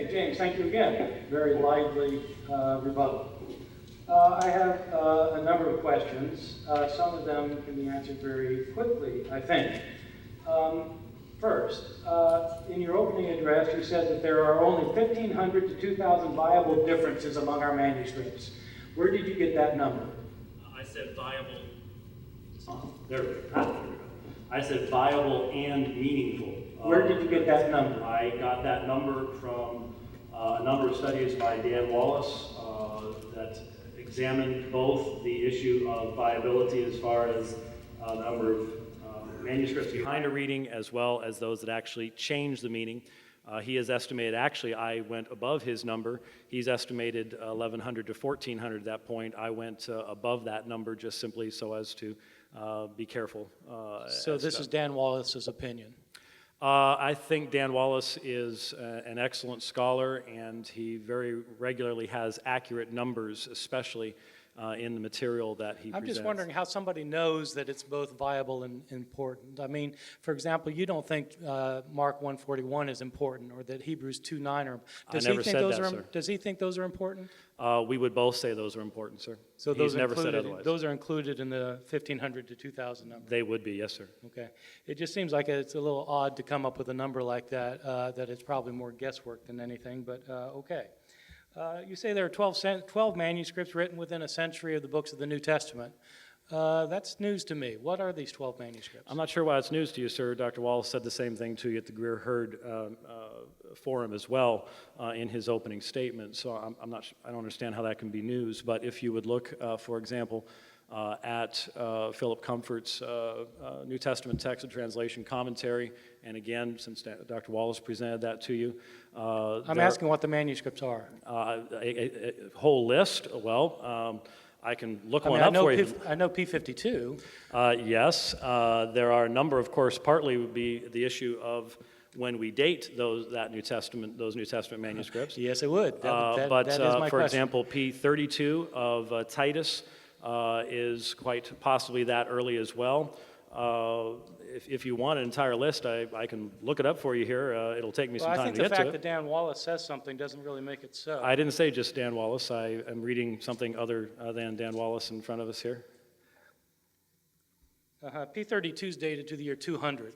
Okay, James, thank you again. Very lively rebuttal. I have a number of questions. Some of them can be answered very quickly, I think. First, in your opening address, you said that there are only 1,500 to 2,000 viable differences among our manuscripts. Where did you get that number? I said viable. There we go. I said viable and meaningful. Where did you get that number? I got that number from a number of studies by Dan Wallace that examined both the issue of viability as far as the number of manuscripts behind a reading, as well as those that actually change the meaning. He has estimated, actually I went above his number. He's estimated 1,100 to 1,400 at that point. I went above that number just simply so as to be careful. So this is Dan Wallace's opinion? I think Dan Wallace is an excellent scholar, and he very regularly has accurate numbers, especially in the material that he presents. I'm just wondering how somebody knows that it's both viable and important. I mean, for example, you don't think Mark 141 is important, or that Hebrews 2:9 are. I never said that, sir. Does he think those are important? We would both say those are important, sir. So those He's never said otherwise. Those are included in the 1,500 to 2,000 number? They would be, yes, sir. Okay. It just seems like it's a little odd to come up with a number like that, that it's probably more guesswork than anything, but okay. You say there are 12 manuscripts written within a century of the books of the New Testament. That's news to me. What are these 12 manuscripts? I'm not sure why it's news to you, sir. Dr. Wallace said the same thing to you at the Greer Hurd Forum as well in his opening statement. So I don't understand how that can be news. But if you would look, for example, at Philip Comfort's New Testament text and translation commentary, and again, since Dr. Wallace presented that to you. I'm asking what the manuscripts are. A whole list, well, I can look one up for you. I know P52. Yes, there are a number, of course, partly would be the issue of when we date those New Testament manuscripts. Yes, it would. That but is my for question. example, P32 of Titus is quite possibly that early as well. If you want an entire list, I can look it up for you here. It'll take me some time to get to it. I think the fact that Dan Wallace says something doesn't really make it so. I didn't say just Dan Wallace. I am reading something other than Dan Wallace in front of us here. P32 is dated to the year 200.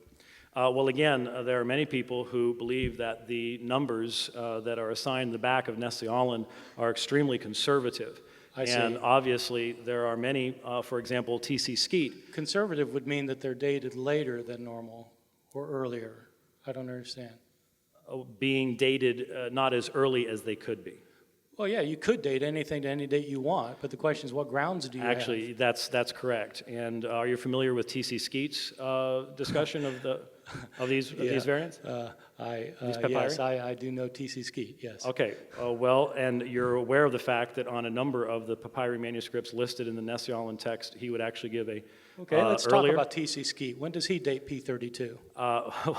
Well, again, there are many people who believe that the numbers that are assigned in the back of Nestle-Aland are extremely conservative. And obviously, there are many, for example, T.C. Skeet. Conservative would mean that they're dated later than normal or earlier. I don't understand. Being dated not as early as they could be. Well, yeah, you could date anything to any date you want, but the question is, what grounds do you have? Actually, that's correct. And are you familiar with T.C. Skeet's discussion of these variants? Yes, I do know T.C. Skeet, yes. Okay, well, and you're aware of the fact that on a number of the papyri manuscripts listed in the Nestle-Aland text, he would actually give a Okay, let's earlier. talk about T.C. Skeet. When does he date P32?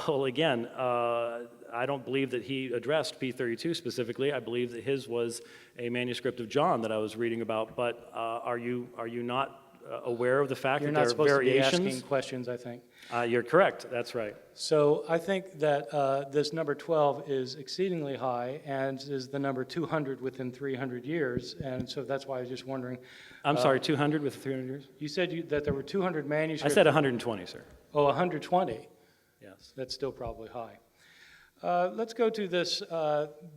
Well, again, I don't believe that he addressed P32 specifically. I believe that his was a manuscript of John that I was reading about. But are you not aware of the fact that there are variations? You're not supposed to be asking questions, I think. You're correct. That's right. So I think that this number 12 is exceedingly high and is the number 200 within 300 years. And so that's why I was just wondering. I'm sorry, 200 with 300 years? You said that there were 200 manuscripts. I said 120, sir. Oh, 120. Yes. That's still probably high. Let's go to this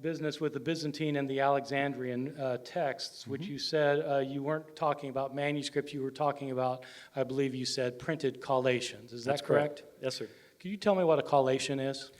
business with the Byzantine and the Alexandrian texts, which you said you weren't talking about manuscripts, you were talking about, I believe you said, printed collations. Is that correct? Yes, sir. Can you tell me what a collation is?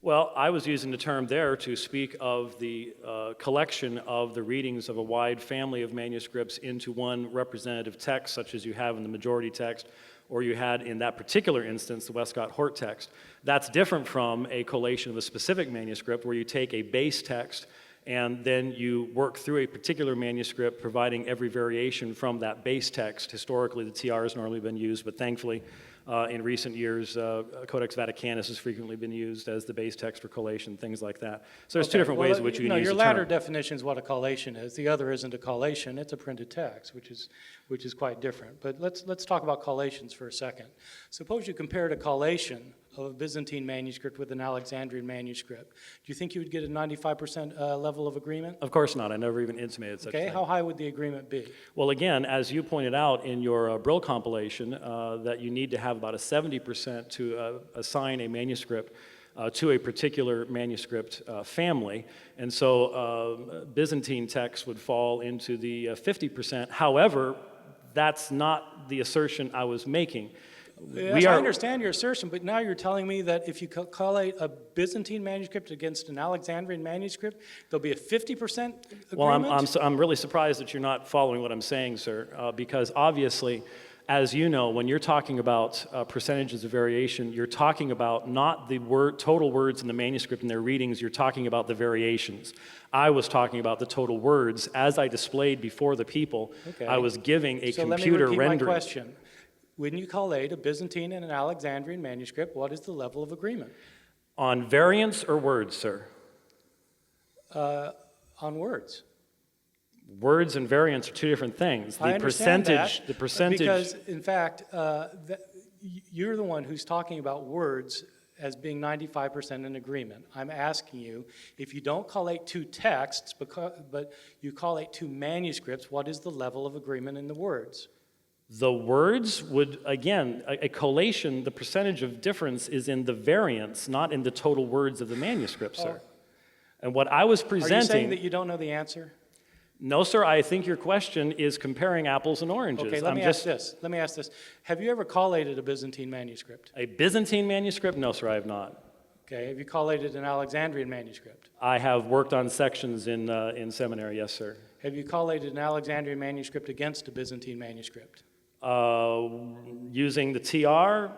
Well, I was using the term there to speak of the collection of the readings of a wide family of manuscripts into one representative text, such as you have in the majority text, or you had in that particular instance, the Westcott-Hort text. That's different from a collation of a specific manuscript where you take a base text and then you work through a particular manuscript, providing every variation from that base text. Historically, the TR has normally been used, but thankfully, in recent years, Codex Vaticanus has frequently been used as the base text for collation, things like that. So there's two different ways in which you can use the term. Your latter definition is what a collation is. The other isn't a collation, it's a printed text, which is quite different. But let's talk about collations for a second. Suppose you compared a collation of a Byzantine manuscript with an Alexandrian manuscript, do you think you would get a 95% level of agreement? Of course not. I never even intimated such a thing. Okay, how high would the agreement be? Well, again, as you pointed out in your Brill compilation, that you need to have about a 70% to assign a manuscript to a particular manuscript family. And so Byzantine texts would fall into the 50%. However, that's not the assertion I was making. Yes, I understand your assertion, but now you're telling me that if you collate a Byzantine manuscript against an Alexandrian manuscript, there'll be a 50% agreement? Well, I'm really surprised that you're not following what I'm saying, sir, because obviously, as you know, when you're talking about percentages of variation, you're talking about not the total words in the manuscript and their readings, you're talking about the variations. I was talking about the total words. As I displayed before the people, okay. I was giving a computer rendering. So let me repeat my question. When you collate a Byzantine and an Alexandrian manuscript, what is the level of agreement? On variants or words, sir? On words. Words and variants are two different things. I understand that, because, in fact, you're the one who's talking about words as being 95% in agreement. I'm asking you, if you don't collate two texts, but you collate two manuscripts, what is the level of agreement in the words? The words would, again, a collation, the percentage of difference is in the variance, not in the total words of the manuscript, sir. And what I was presenting... Are you saying that you don't know the answer? No, sir, I think your question is comparing apples and oranges. Okay, let me ask this. Have you ever collated a Byzantine manuscript? A Byzantine manuscript? No, sir, I have not. Okay, have you collated an Alexandrian manuscript? I have worked on sections in seminary, yes, sir. Have you collated an Alexandrian manuscript against a Byzantine manuscript? Using the TR,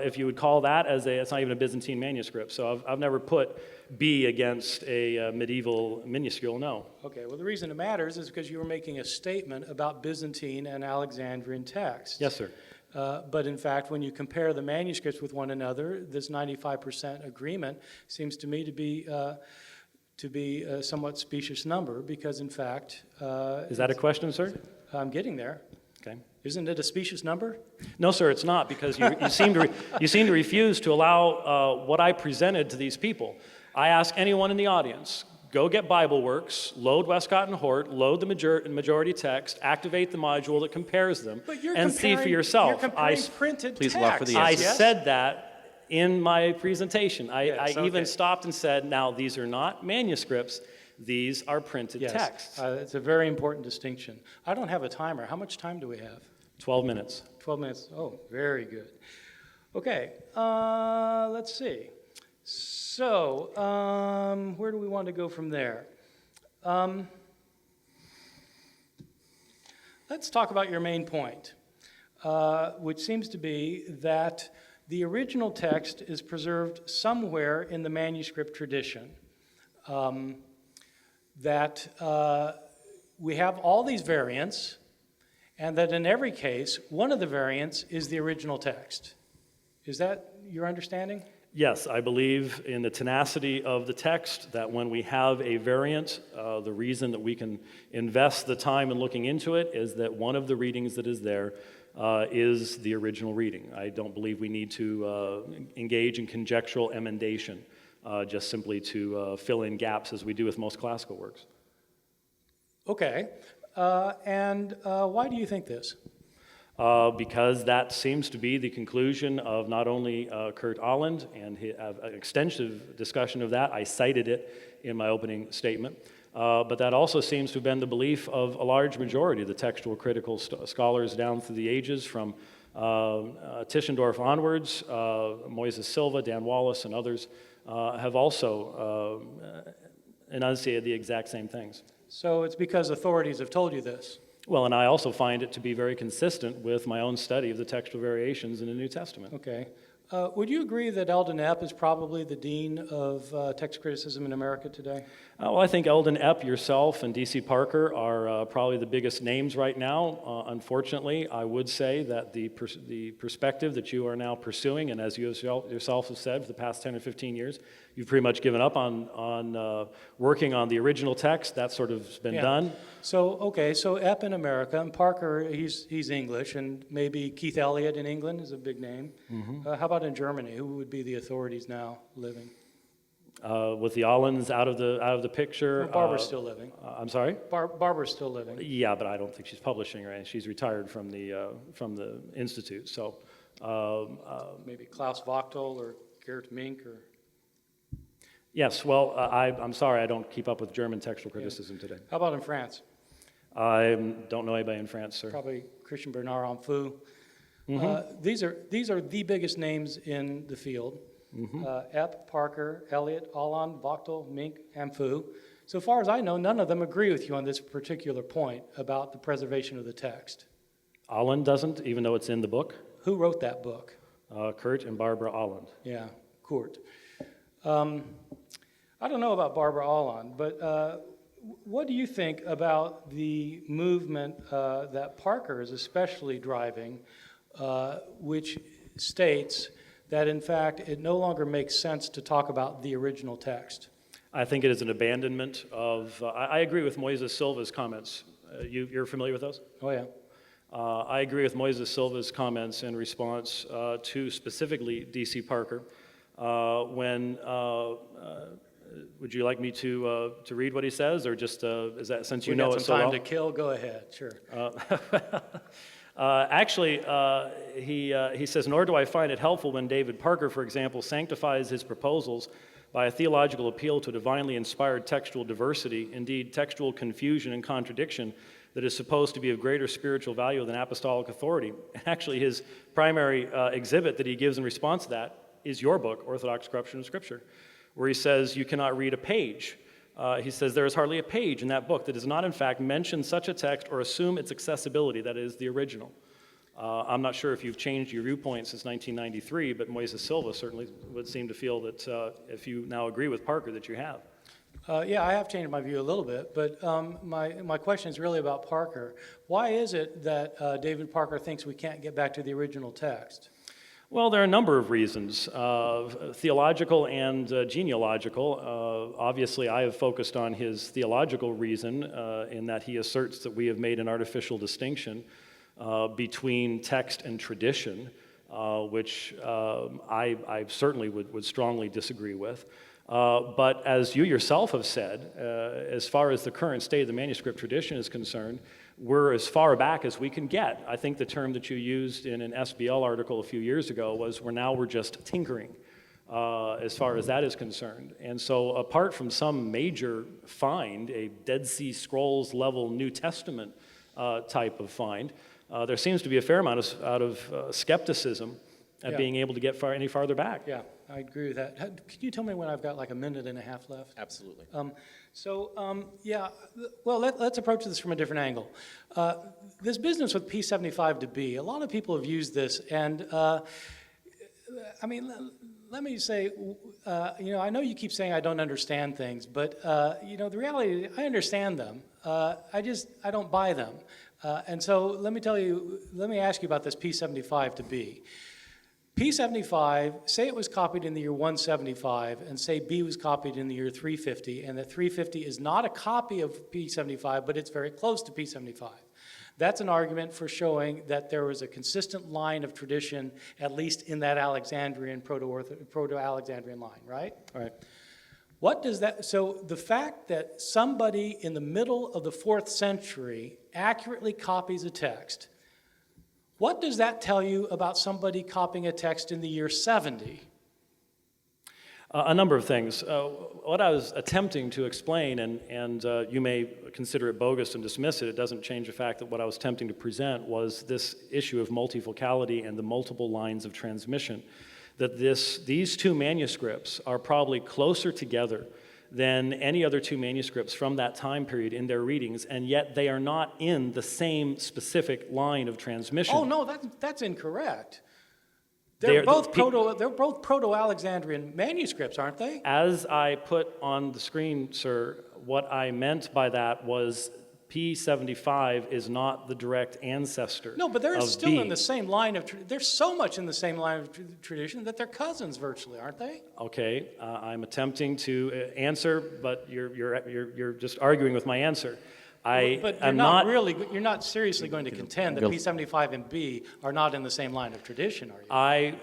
if you would call that, it's not even a Byzantine manuscript. So I've never put B against a medieval minuscule, no. Okay, well the reason it matters is because you were making a statement about Byzantine and Alexandrian texts. Yes, sir. But in fact, when you compare the manuscripts with one another, this 95% agreement seems to me to be a somewhat specious number, because in fact... Is that a question, sir? I'm getting there. Okay. Isn't it a specious number? No, sir, it's not, because you seem to refuse to allow what I presented to these people. I ask anyone in the audience, go get Bible Works, load Westcott and Hort, load the majority text, activate the module that compares them, and see for yourself. You're comparing printed Please text. allow for the I answer. said that in my presentation. I even stopped and said, now, these are not manuscripts. These are printed texts. It's a very important distinction. I don't have a timer. How much time do we have? 12 minutes. 12 minutes. Oh, very good. Okay, let's see. So, where do we want to go from there? Let's talk about your main point, which seems to be that the original text is preserved somewhere in the manuscript tradition. That we have all these variants, and that in every case, one of the variants is the original text. Is that your understanding? Yes, I believe in the tenacity of the text, that when we have a variant, the reason that we can invest the time in looking into it is that one of the readings that is there is the original reading. I don't believe we need to engage in conjectural emendation, just simply to fill in gaps as we do with most classical works. Okay, and why do you think this? Because that seems to be the conclusion of not only Kurt Ahland, and an extensive discussion of that. I cited it in my opening statement. But that also seems to have been the belief of a large majority of the textual critical scholars down through the ages, from Tischendorf onwards. Moises Silva, Dan Wallace, and others have also enunciated the exact same things. So it's because authorities have told you this? Well, and I also find it to be very consistent with my own study of the textual variations in the New Testament. Okay. Would you agree that Eldon Epp is probably the dean of text criticism in America today? Well, I think Eldon Epp, yourself, and D.C. Parker are probably the biggest names right now. Unfortunately, I would say that the perspective that you are now pursuing, and as you yourself have said for the past 10 or 15 years, you've pretty much given up on working on the original text. That sort of has been done. So, okay, so Epp in America, and Parker, he's English, and maybe Keith Elliott in England is a big name. Mm-hmm. How about about in Germany? Who would be the authorities now living? With the Allens out of the picture. Well, Barbara's still living. I'm sorry? Barbara's still living. Yeah, but I don't think she's publishing, right? She's retired from the institute. So Maybe Klaus Wachtel or Gerd Mink or. yes. Well, I'm sorry, I don't keep up with German textual criticism today. How about in France? I don't know anybody in France, sir. Probably Christian Bernard Amphoux. Mm-hmm. These are the biggest names in the field. Mm-hmm. Epp, Parker, Elliott, Allan, Wachtel, Mink, Amphoux. So far as I know, none of them agree with you on this particular point about the preservation of the text. Allen doesn't, even though it's in the book. Who wrote that book? Kurt and Barbara Allen. Yeah, Kurt. I don't know about Barbara Allen, but what do you think about the movement that Parker is especially driving, which states that, in fact, it no longer makes sense to talk about the original text? I think it is an abandonment of, I agree with Moises Silva's comments. You're familiar with those? Oh, yeah. I agree with Moises Silva's comments in response to specifically D.C. Parker. Would you like me to read what he says, or just, is that, since you know it so well? We got some time to kill, go ahead, sure. Actually, he says, nor do I find it helpful when David Parker, for example, sanctifies his proposals by a theological appeal to divinely inspired textual diversity, indeed textual confusion and contradiction that is supposed to be of greater spiritual value than apostolic authority. Actually, his primary exhibit that he gives in response to that is your book, Orthodox Corruption of Scripture, where he says you cannot read a page. He says there is hardly a page in that book that does not in fact mention such a text or assume its accessibility, that is, the original. I'm not sure if you've changed your viewpoint since 1993, but Moises Silva certainly would seem to feel that if you now agree with Parker that you have. Yeah, I have changed my view a little bit, but my question is really about Parker. Why is it that David Parker thinks we can't get back to the original text? Well, there are a number of reasons, theological and genealogical. Obviously, I have focused on his theological reason in that he asserts that we have made an artificial distinction between text and tradition, which I certainly would strongly disagree with. But as you yourself have said, as far as the current state of the manuscript tradition is concerned, we're as far back as we can get. I think the term that you used in an SBL article a few years ago was we're just tinkering as far as that is concerned. And so apart from some major find, a Dead Sea Scrolls level New Testament type of find, there seems to be a fair amount of skepticism at being able to get any farther back. Yeah, I agree with that. Can you tell me when I've got like a minute and a half left? Absolutely. Yeah, well, let's approach this from a different angle. This business with P75 to B, a lot of people have used this, and I mean, let me say, I know you keep saying I don't understand things, but the reality is I understand them. I don't buy them. And so let me ask you about this P75 to B. P75, say it was copied in the year 175, and say B was copied in the year 350, and that 350 is not a copy of P75, but it's very close to P75. That's an argument for showing that there was a consistent line of tradition, at least in that Alexandrian, Proto-Alexandrian line, right? All right. What does that, so the fact that somebody in the middle of the 4th century accurately copies a text, what does that tell you about somebody copying a text in the year 70? A number of things. What I was attempting to explain, and you may consider it bogus and dismiss it, it doesn't change the fact that what I was attempting to present was this issue of multifocality and the multiple lines of transmission. That these two manuscripts are probably closer together than any other two manuscripts from that time period in their readings, and yet they are not in the same specific line of transmission. Oh no, that's incorrect. They're both Proto-Alexandrian manuscripts, aren't they? As I put on the screen, sir, what I meant by that was P75 is not the direct ancestor. No, but they're still B. in the same line of they're so much in the same line of tradition that they're cousins virtually, aren't they? Okay, I'm attempting to answer, but you're just arguing with my answer. But you're not seriously going to contend that P75 and B are not in the same line of tradition, are you?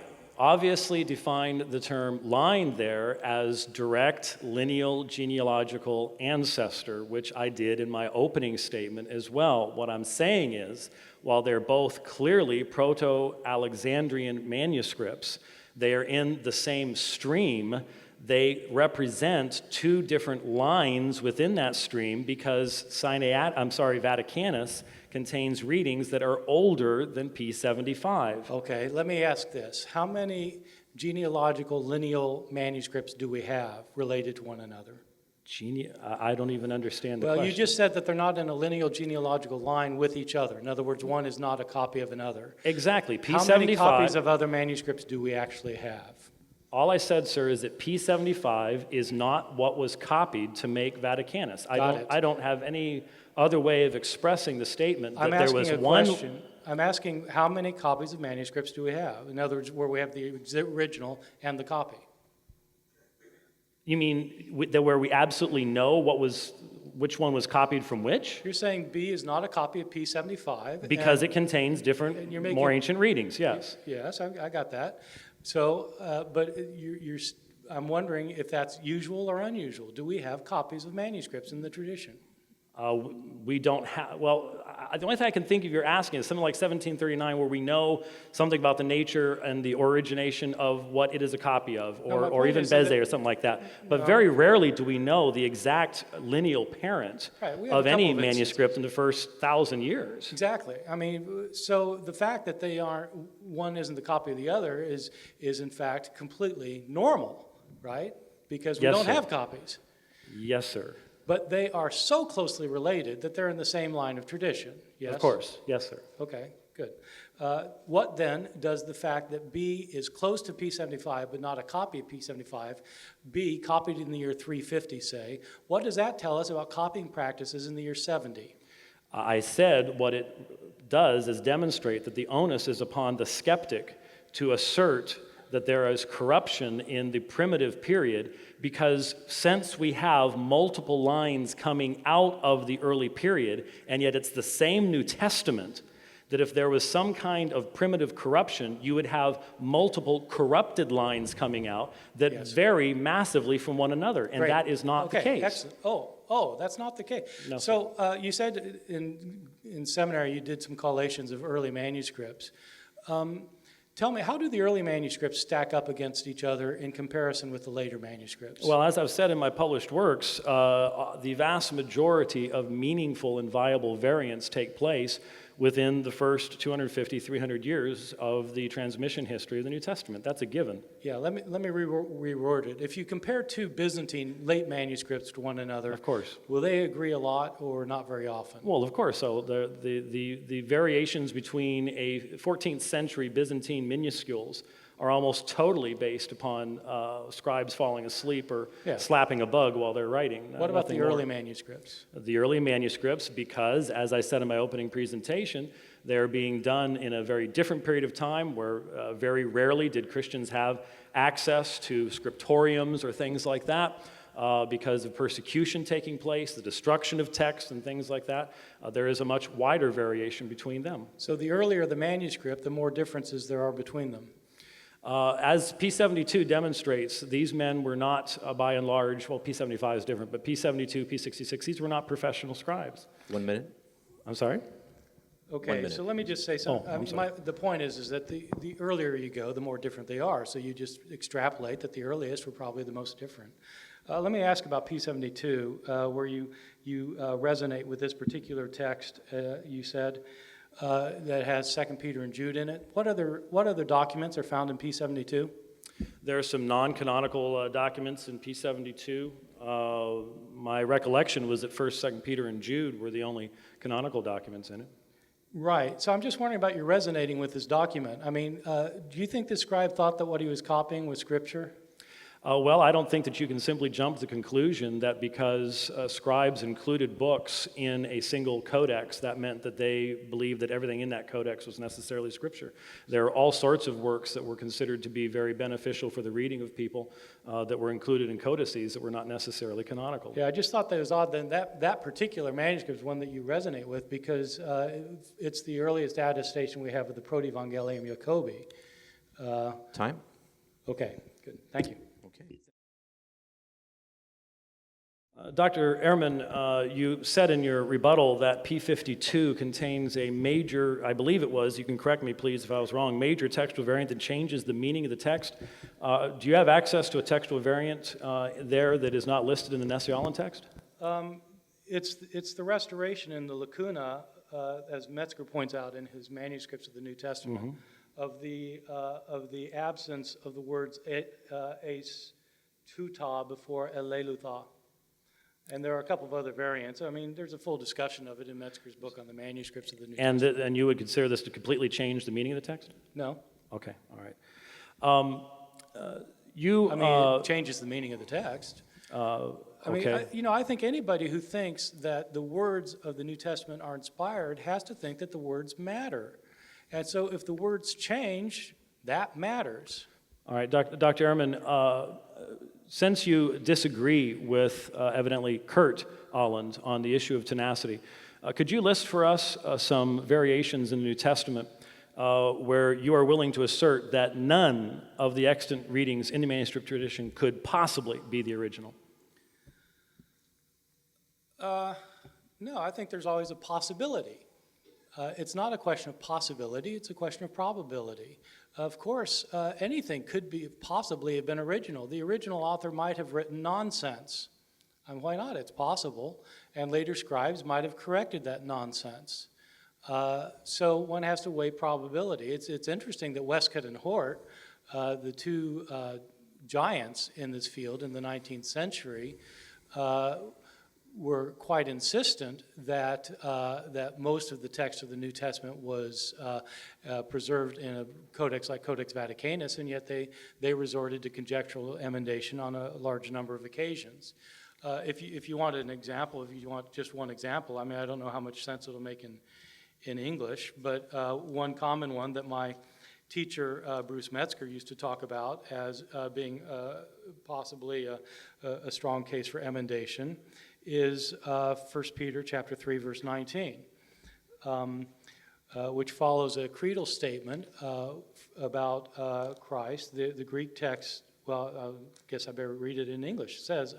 obviously defined the term line there as direct lineal genealogical ancestor, which I did in my opening statement as well. What I'm saying is, while they're both clearly Proto-Alexandrian manuscripts, they are in the same stream. They represent two different lines within that stream because Vaticanus contains readings that are older than P75. Okay, let me ask this. How many genealogical lineal manuscripts do we have related to one another? I don't even understand the question. Well, you just said that they're not in a lineal genealogical line with each other. In other words, one is not a copy of another. Exactly. P75. How many copies of other manuscripts do we actually have? All I said, sir, is that P75 is not what was copied to make Vaticanus. I don't have any other way of expressing the statement that there was one. I'm asking how many copies of manuscripts do we have? In other words, where we have the original and the copy. You mean where we absolutely know which one was copied from which? You're saying B is not a copy of P75. Because it contains different, more ancient readings, yes. Yes, I got that. So, but I'm wondering if that's usual or unusual. Do we have copies of manuscripts in the tradition? We don't have, well, the only thing I can think of you're asking is something like 1739 where we know something about the nature and the origination of what it is a copy of, or even Beze or something like that. But very rarely do we know the exact lineal parent of any manuscript in the first 1,000 years. Exactly. I mean, so the fact that one isn't the copy of the other is in fact completely normal, right? Because we don't have copies. Yes, sir. But they are so closely related that they're in the same line of tradition, yes? Of course, yes, sir. Okay, good. What then does the fact that B is close to P75 but not a copy of P75, B copied in the year 350, say, what does that tell us about copying practices in the year 70? I said what it does is demonstrate that the onus is upon the skeptic to assert that there is corruption in the primitive period, because since we have multiple lines coming out of the early period, and yet it's the same New Testament, that if there was some kind of primitive corruption, you would have multiple corrupted lines coming out that vary massively from one another, and that is not the case. Excellent. Oh, that's not the case. No, so you said in seminary you did some collations of early manuscripts. Tell me, how do the early manuscripts stack up against each other in comparison with the later manuscripts? Well, as I've said in my published works, the vast majority of meaningful and viable variants take place within the first 250, 300 years of the transmission history of the New Testament. That's a given. Yeah, let me reword it. If you compare two Byzantine late manuscripts to one another, of course, will they agree a lot or not very often? Well, of course. So the variations between a 14th century Byzantine minuscules are almost totally based upon scribes falling asleep or slapping a bug while they're writing. What about the early manuscripts? The early manuscripts, because, as I said in my opening presentation, they're being done in a very different period of time where very rarely did Christians have access to scriptoriums or things like that. Because of persecution taking place, the destruction of text and things like that, there is a much wider variation between them. So the earlier the manuscript, the more differences there are between them. As P72 demonstrates, these men were not, by and large, well, P75 is different, but P72, P66, these were not professional scribes. 1 minute. I'm sorry? Okay, so let me just say something. The point is that the earlier you go, the more different they are. So you just extrapolate that the earliest were probably the most different. Let me ask about P72, where you resonate with this particular text, you said, that has 2 Peter and Jude in it. What other documents are found in P72? There are some non-canonical documents in P72. My recollection was that 1st, 2nd Peter, and Jude were the only canonical documents in it. Right. So I'm just wondering about you resonating with this document. I mean, do you think the scribe thought that what he was copying was Scripture? Well, I don't think that you can simply jump to the conclusion that because scribes included books in a single codex, that meant that they believed that everything in that codex was necessarily Scripture. There are all sorts of works that were considered to be very beneficial for the reading of people that were included in codices that were not necessarily canonical. Yeah, I just thought that was odd. Then that particular manuscript is one that you resonate with because it's the earliest attestation we have of the Proto-Evangelium Jacobi. Time? Okay, good. Thank you. Okay. Dr. Ehrman, you said in your rebuttal that P52 contains a major, I believe it was, you can correct me please if I was wrong, major textual variant that changes the meaning of the text. Do you have access to a textual variant there that is not listed in the Nestle-Aland text? It's the restoration in the lacuna, as Metzger points out in his manuscripts of the New Testament, of the absence of the words eis tuta before elelutha. And there are a couple of other variants. I mean, there's a full discussion of it in Metzger's book on the manuscripts of the New Testament. And you would consider this to completely change the meaning of the text? No. Okay, all right. It changes the meaning of the text. Okay. I think anybody who thinks that the words of the New Testament are inspired has to think that the words matter. And so if the words change, that matters. All right, Dr. Ehrman, since you disagree with evidently Kurt Aland on the issue of tenacity, could you list for us some variations in the New Testament where you are willing to assert that none of the extant readings in the manuscript tradition could possibly be the original? No, I think there's always a possibility. It's not a question of possibility, it's a question of probability. Of course, anything could possibly have been original. The original author might have written nonsense. And why not? It's possible. And later scribes might have corrected that nonsense. So one has to weigh probability. It's interesting that Westcott and Hort, the two giants in this field in the 19th century, were quite insistent that most of the text of the New Testament was preserved in a codex like Codex Vaticanus, and yet they resorted to conjectural emendation on a large number of occasions. If you want an example, if you want just one example, I mean, I don't know how much sense it'll make in English, but one common one that my teacher, Bruce Metzger, used to talk about as being possibly a strong case for emendation is 1 Peter chapter 3, verse 19, which follows a creedal statement about Christ. The Greek text, well, I guess I better read it in English. It says,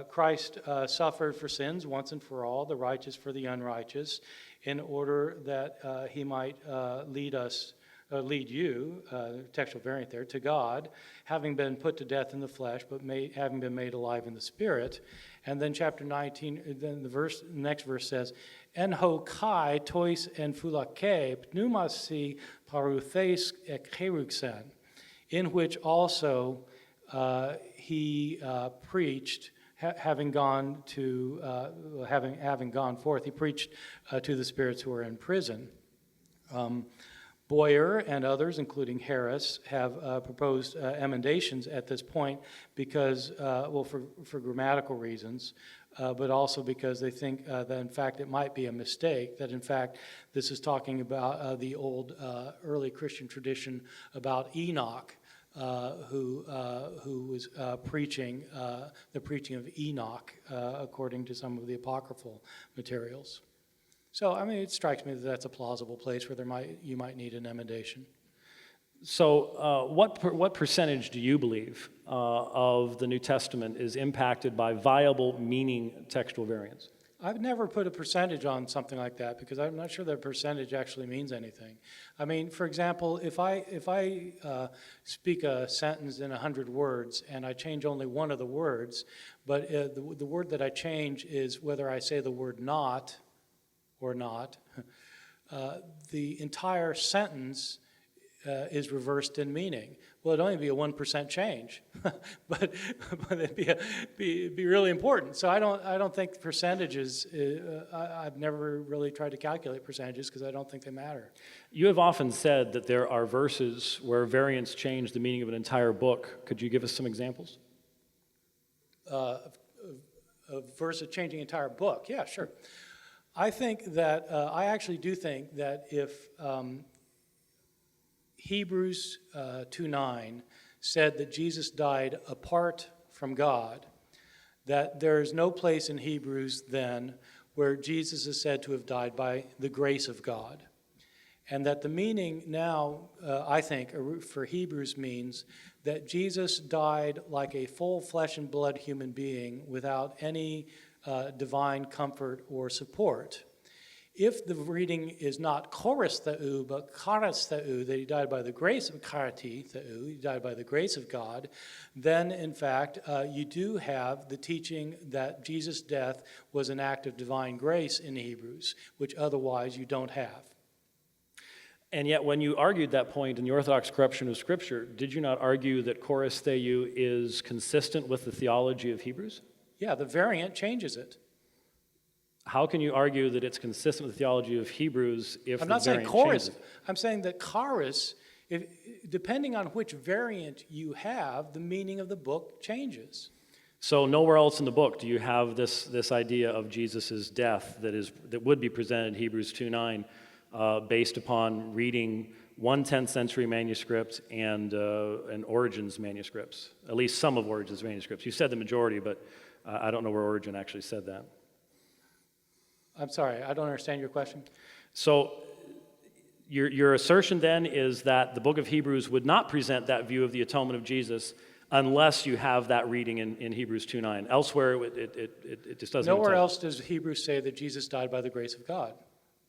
Christ suffered for sins once and for all, the righteous for the unrighteous, in order that he might lead you, textual variant there, to God, having been put to death in the flesh, but having been made alive in the spirit. And then chapter 19, then the next verse says, En ho kai tois en phulake pneumasi paruthes ekheruxen, in which also he preached, having gone forth, he preached to the spirits who are in prison. Boyer and others, including Harris, have proposed emendations at this point because, for grammatical reasons, but also because they think that in fact it might be a mistake, that in fact this is talking about the old early Christian tradition about Enoch, who was preaching the preaching of Enoch according to some of the apocryphal materials. So, I mean, it strikes me that that's a plausible place where you might need an emendation. So, what percentage do you believe of the New Testament is impacted by viable meaning textual variants? I've never put a percentage on something like that because I'm not sure that a percentage actually means anything. I mean, for example, if I speak a sentence in 100 words and I change only one of the words, but the word that I change is whether I say the word not or not, the entire sentence is reversed in meaning. Well, it'd only be a 1% change, but it'd be really important. So I don't think percentages. I've never really tried to calculate percentages because I don't think they matter. You have often said that there are verses where variants change the meaning of an entire book. Could you give us some examples? A verse of changing an entire book. Yeah, sure. I think that, I actually do think that if Hebrews 2:9 said that Jesus died apart from God, that there is no place in Hebrews then where Jesus is said to have died by the grace of God. And that the meaning now, I think, for Hebrews means that Jesus died like a full flesh and blood human being without any divine comfort or support. If the reading is not chorus theou, but charis theou, that he died by the grace of chariti theou, he died by the grace of God, then in fact you do have the teaching that Jesus' death was an act of divine grace in Hebrews, which otherwise you don't have. And yet when you argued that point in the Orthodox corruption of Scripture, did you not argue that chorus theou is consistent with the theology of Hebrews? Yeah, the variant changes it. How can you argue that it's consistent with the theology of Hebrews if I'm the not saying variant chorus. changes it? I'm saying that charis, depending on which variant you have, the meaning of the book changes. So nowhere else in the book do you have this idea of Jesus' death that would be presented in Hebrews 2:9 based upon reading one 10th century manuscript and Origen's manuscripts, at least some of Origen's manuscripts. You said the majority, but I don't know where Origen actually said that. I'm sorry, I don't understand your question. So your assertion then is that the book of Hebrews would not present that view of the atonement of Jesus unless you have that reading in Hebrews 2:9. Elsewhere, it just doesn't. Nowhere else does Hebrews say that Jesus died by the grace of God.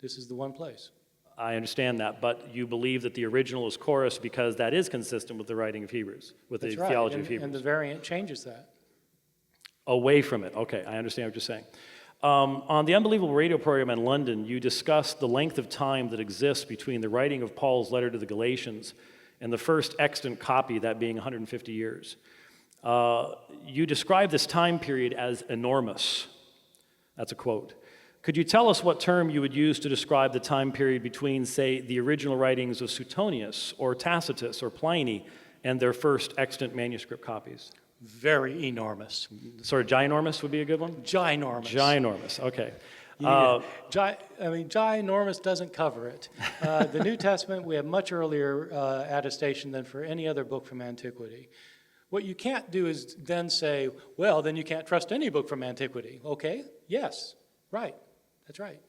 This is the one place. I understand that, but you believe that the original is chorus because that is consistent with the writing of Hebrews, with the theology of Hebrews. And the variant changes that. Away from it. Okay, I understand what you're saying. On the Unbelievable radio program in London, you discussed the length of time that exists between the writing of Paul's letter to the Galatians and the first extant copy, that being 150 years. You describe this time period as enormous. That's a quote. Could you tell us what term you would use to describe the time period between, say, the original writings of Suetonius or Tacitus or Pliny and their first extant manuscript copies? Very enormous. Sort of ginormous would be a good one? Ginormous. Ginormous, okay. Ginormous doesn't cover it. The New Testament, we have much earlier attestation than for any other book from antiquity. What you can't do is then say, well, then you can't trust any book from antiquity. Okay, yes, right, that's right.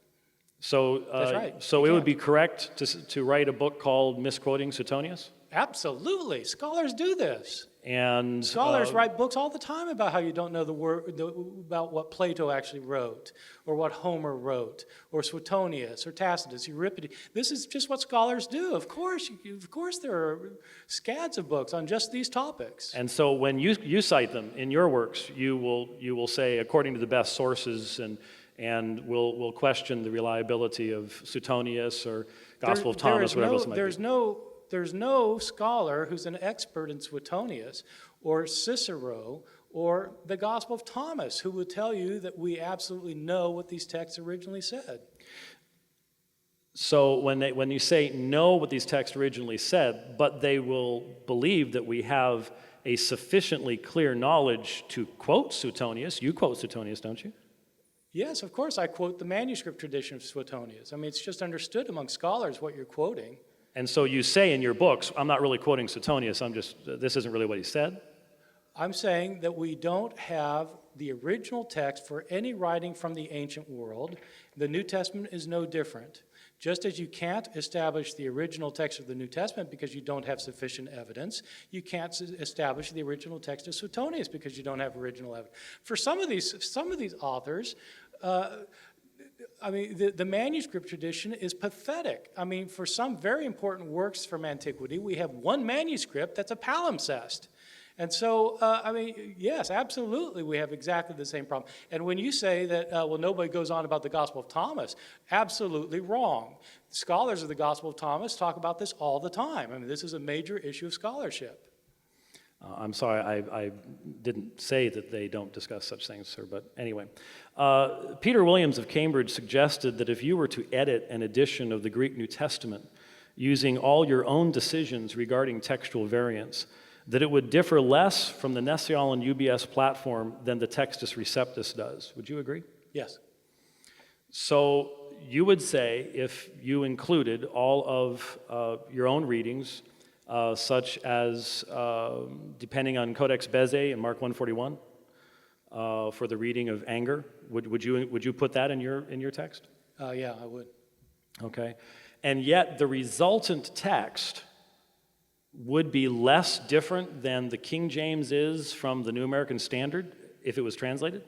So, that's right. So it would be correct to write a book called Misquoting Suetonius? Absolutely, scholars do this. And scholars write books all the time about how you don't know about what Plato actually wrote, or what Homer wrote, or Suetonius, or Tacitus, Euripides. This is just what scholars do. Of course, there are scads of books on just these topics. And so, when you cite them in your works, you will say according to the best sources, and will question the reliability of Suetonius or Gospel of Thomas, whatever else it might be. There's no scholar who's an expert in Suetonius or Cicero or the Gospel of Thomas who will tell you that we absolutely know what these texts originally said. So when you say know what these texts originally said, but they will believe that we have a sufficiently clear knowledge to quote Suetonius. You quote Suetonius, don't you? Yes, of course I quote the manuscript tradition of Suetonius. I mean, it's just understood among scholars what you're quoting. And so you say in your books, I'm not really quoting Suetonius, this isn't really what he said? I'm saying that we don't have the original text for any writing from the ancient world. The New Testament is no different. Just as you can't establish the original text of the New Testament because you don't have sufficient evidence, you can't establish the original text of Suetonius because you don't have original evidence. For some of these authors, I mean, the manuscript tradition is pathetic. I mean, for some very important works from antiquity, we have one manuscript that's a palimpsest. And so, I mean, yes, absolutely, we have exactly the same problem. And when you say that, well, nobody goes on about the Gospel of Thomas, absolutely wrong. Scholars of the Gospel of Thomas talk about this all the time. I mean, this is a major issue of scholarship. I'm sorry, I didn't say that they don't discuss such things, sir, but anyway. Peter Williams of Cambridge suggested that if you were to edit an edition of the Greek New Testament using all your own decisions regarding textual variants, that it would differ less from the Nessiol and UBS platform than the Textus Receptus does. Would you agree? Yes. So you would say if you included all of your own readings, such as, depending on Codex Bezae and Mark 141, for the reading of anger, would you put that in your text? Yeah, I would. Okay? And yet the resultant text would be less different than the King James is from the New American Standard if it was translated?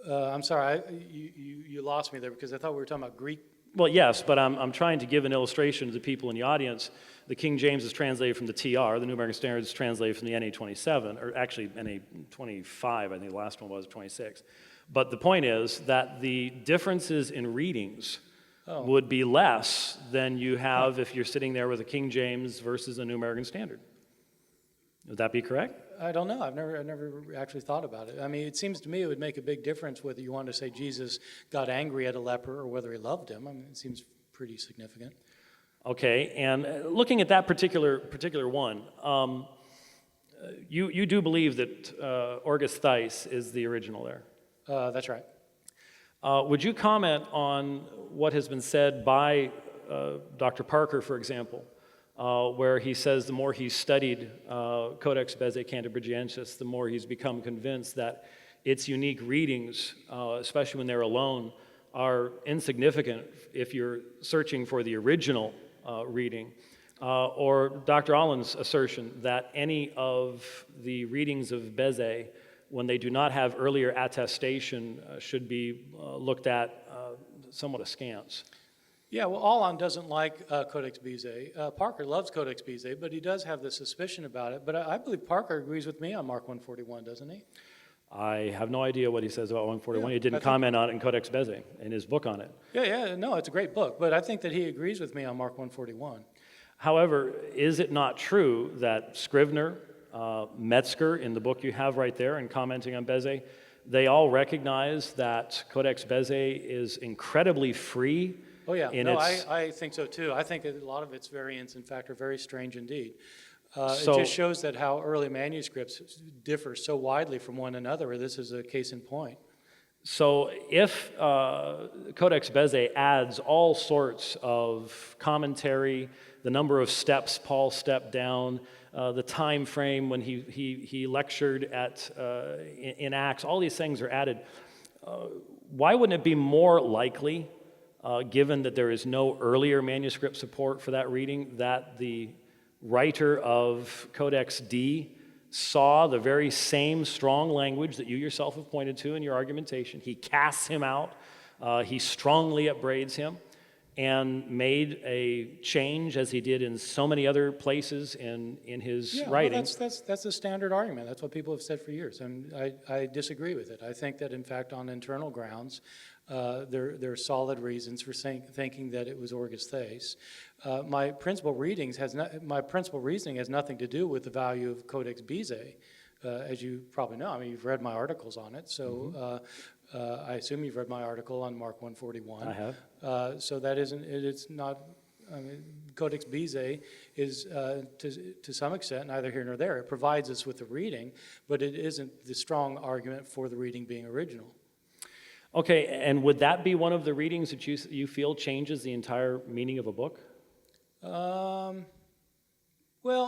I'm sorry, you lost me there because I thought we were talking about Greek. Well, yes, but I'm trying to give an illustration to the people in the audience. The King James is translated from the TR, the New American Standard is translated from the NA27, or actually NA25, I think the last one was 26. But the point is that the differences in readings would be less than you have if you're sitting there with a King James versus a New American Standard. Would that be correct? I don't know. I've never actually thought about it. I mean, it seems to me it would make a big difference whether you want to say Jesus got angry at a leper or whether he loved him. I mean, it seems pretty significant. Okay, and looking at that particular one, you do believe that Orgus Theis is the original there? That's right. Would you comment on what has been said by Dr. Parker, for example, where he says the more he's studied Codex Bezae Cantabrigiensis, the more he's become convinced that its unique readings, especially when they're alone, are insignificant if you're searching for the original reading. Or Dr. Allen's assertion that any of the readings of Bezae, when they do not have earlier attestation, should be looked at somewhat askance. Yeah, well, Allen doesn't like Codex Bezae. Parker loves Codex Bezae, but he does have the suspicion about it. But I believe Parker agrees with me on Mark 141, doesn't he? I have no idea what he says about 141. Yeah, he didn't comment on it in Codex Bezae, in his book on it. Yeah, no, it's a great book. But I think that he agrees with me on Mark 141. However, is it not true that Scrivener, Metzger, in the book you have right there, and commenting on Bezae, they all recognize that Codex Bezae is incredibly free? Oh yeah, no, I think so too. I think a lot of its variants, in fact, are very strange indeed. It just shows that how early manuscripts differ so widely from one another. This is a case in point. So if Codex Bezae adds all sorts of commentary, the number of steps Paul stepped down, the time frame when he lectured in Acts, all these things are added, why wouldn't it be more likely, given that there is no earlier manuscript support for that reading, that the writer of Codex D saw the very same strong language that you yourself have pointed to in your argumentation? He casts him out, he strongly upbraids him, and made a change, as he did in so many other places in his writings. Well, that's a standard argument. That's what people have said for years, and I disagree with it. I think that, in fact, on internal grounds, there are solid reasons for thinking that it was Orgus Theis. My principal reasoning has nothing to do with the value of Codex Bezae, as you probably know. I mean, you've read my articles on it, so I assume you've read my article on Mark 141. I have. So that it's not. I mean, Codex Bezae is, to some extent, neither here nor there. It provides us with the reading, but it isn't the strong argument for the reading being original. Okay, and would that be one of the readings that you feel changes the entire meaning of a book? Well,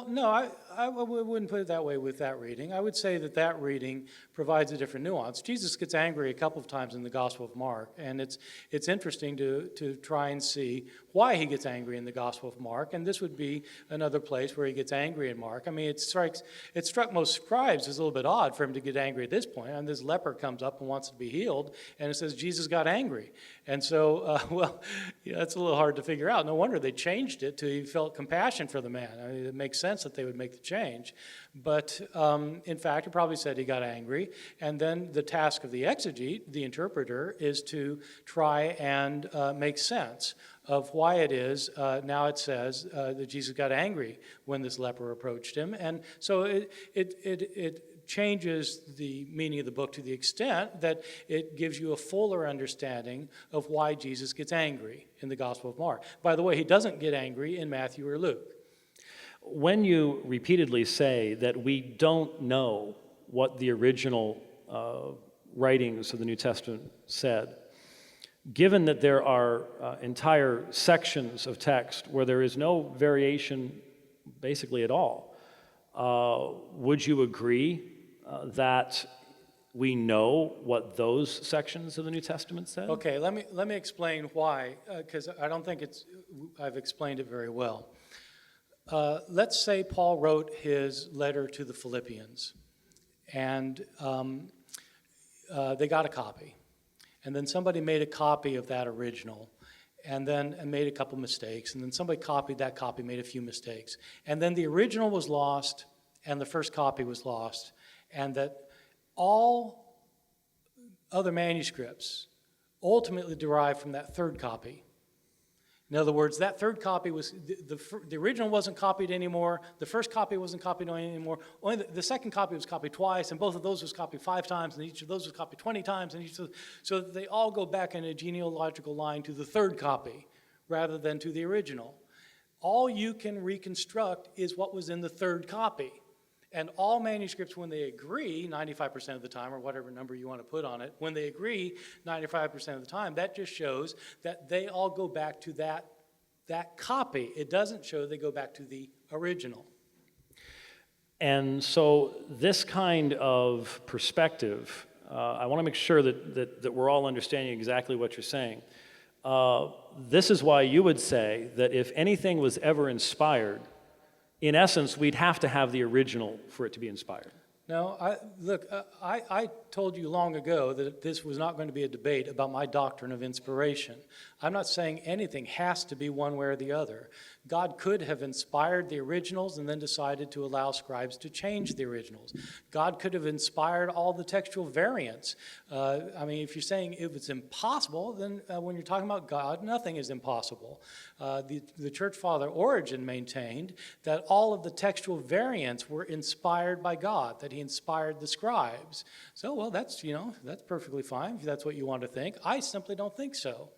no, I wouldn't put it that way with that reading. I would say that that reading provides a different nuance. Jesus gets angry a couple of times in the Gospel of Mark, and it's interesting to try and see why he gets angry in the Gospel of Mark, and this would be another place where he gets angry in Mark. I mean, it struck most scribes as a little bit odd for him to get angry at this point, and this leper comes up and wants to be healed, and it says Jesus got angry. And so, that's a little hard to figure out. No wonder they changed it to he felt compassion for the man. I mean, it makes sense that they would make the change. But in fact, it probably said he got angry. And then the task of the exegete, the interpreter, is to try and make sense of why it is now it says that Jesus got angry when this leper approached him. And so it changes the meaning of the book to the extent that it gives you a fuller understanding of why Jesus gets angry in the Gospel of Mark. By the way, he doesn't get angry in Matthew or Luke. When you repeatedly say that we don't know what the original writings of the New Testament said, given that there are entire sections of text where there is no variation basically at all, would you agree that we know what those sections of the New Testament said? Okay, let me explain why, because I don't think I've explained it very well. Let's say Paul wrote his letter to the Philippians, and they got a copy. And then somebody made a copy of that original, and made a couple mistakes, and then somebody copied that copy, made a few mistakes. And then the original was lost, and the first copy was lost, and that all other manuscripts ultimately derive from that third copy. In other words, that third copy was, the original wasn't copied anymore, the first copy wasn't copied anymore, only the second copy was copied twice, and both of those was copied 5 times, and each of those was copied 20 times, and so that they all go back in a genealogical line to the third copy, rather than to the original. All you can reconstruct is what was in the third copy. And all manuscripts, when they agree, 95% of the time, or whatever number you want to put on it, when they agree 95% of the time, that just shows that they all go back to that copy. It doesn't show they go back to the original. And so this kind of perspective, I want to make sure that we're all understanding exactly what you're saying. This is why you would say that if anything was ever inspired, in essence, we'd have to have the original for it to be inspired. No, I told you long ago that this was not going to be a debate about my doctrine of inspiration. I'm not saying anything has to be one way or the other. God could have inspired the originals and then decided to allow scribes to change the originals. God could have inspired all the textual variants. I mean, if you're saying if it's impossible, then when you're talking about God, nothing is impossible. The church father Origen maintained that all of the textual variants were inspired by God, that he inspired the scribes. So, well, that's perfectly fine if that's what you want to think. I simply don't think so.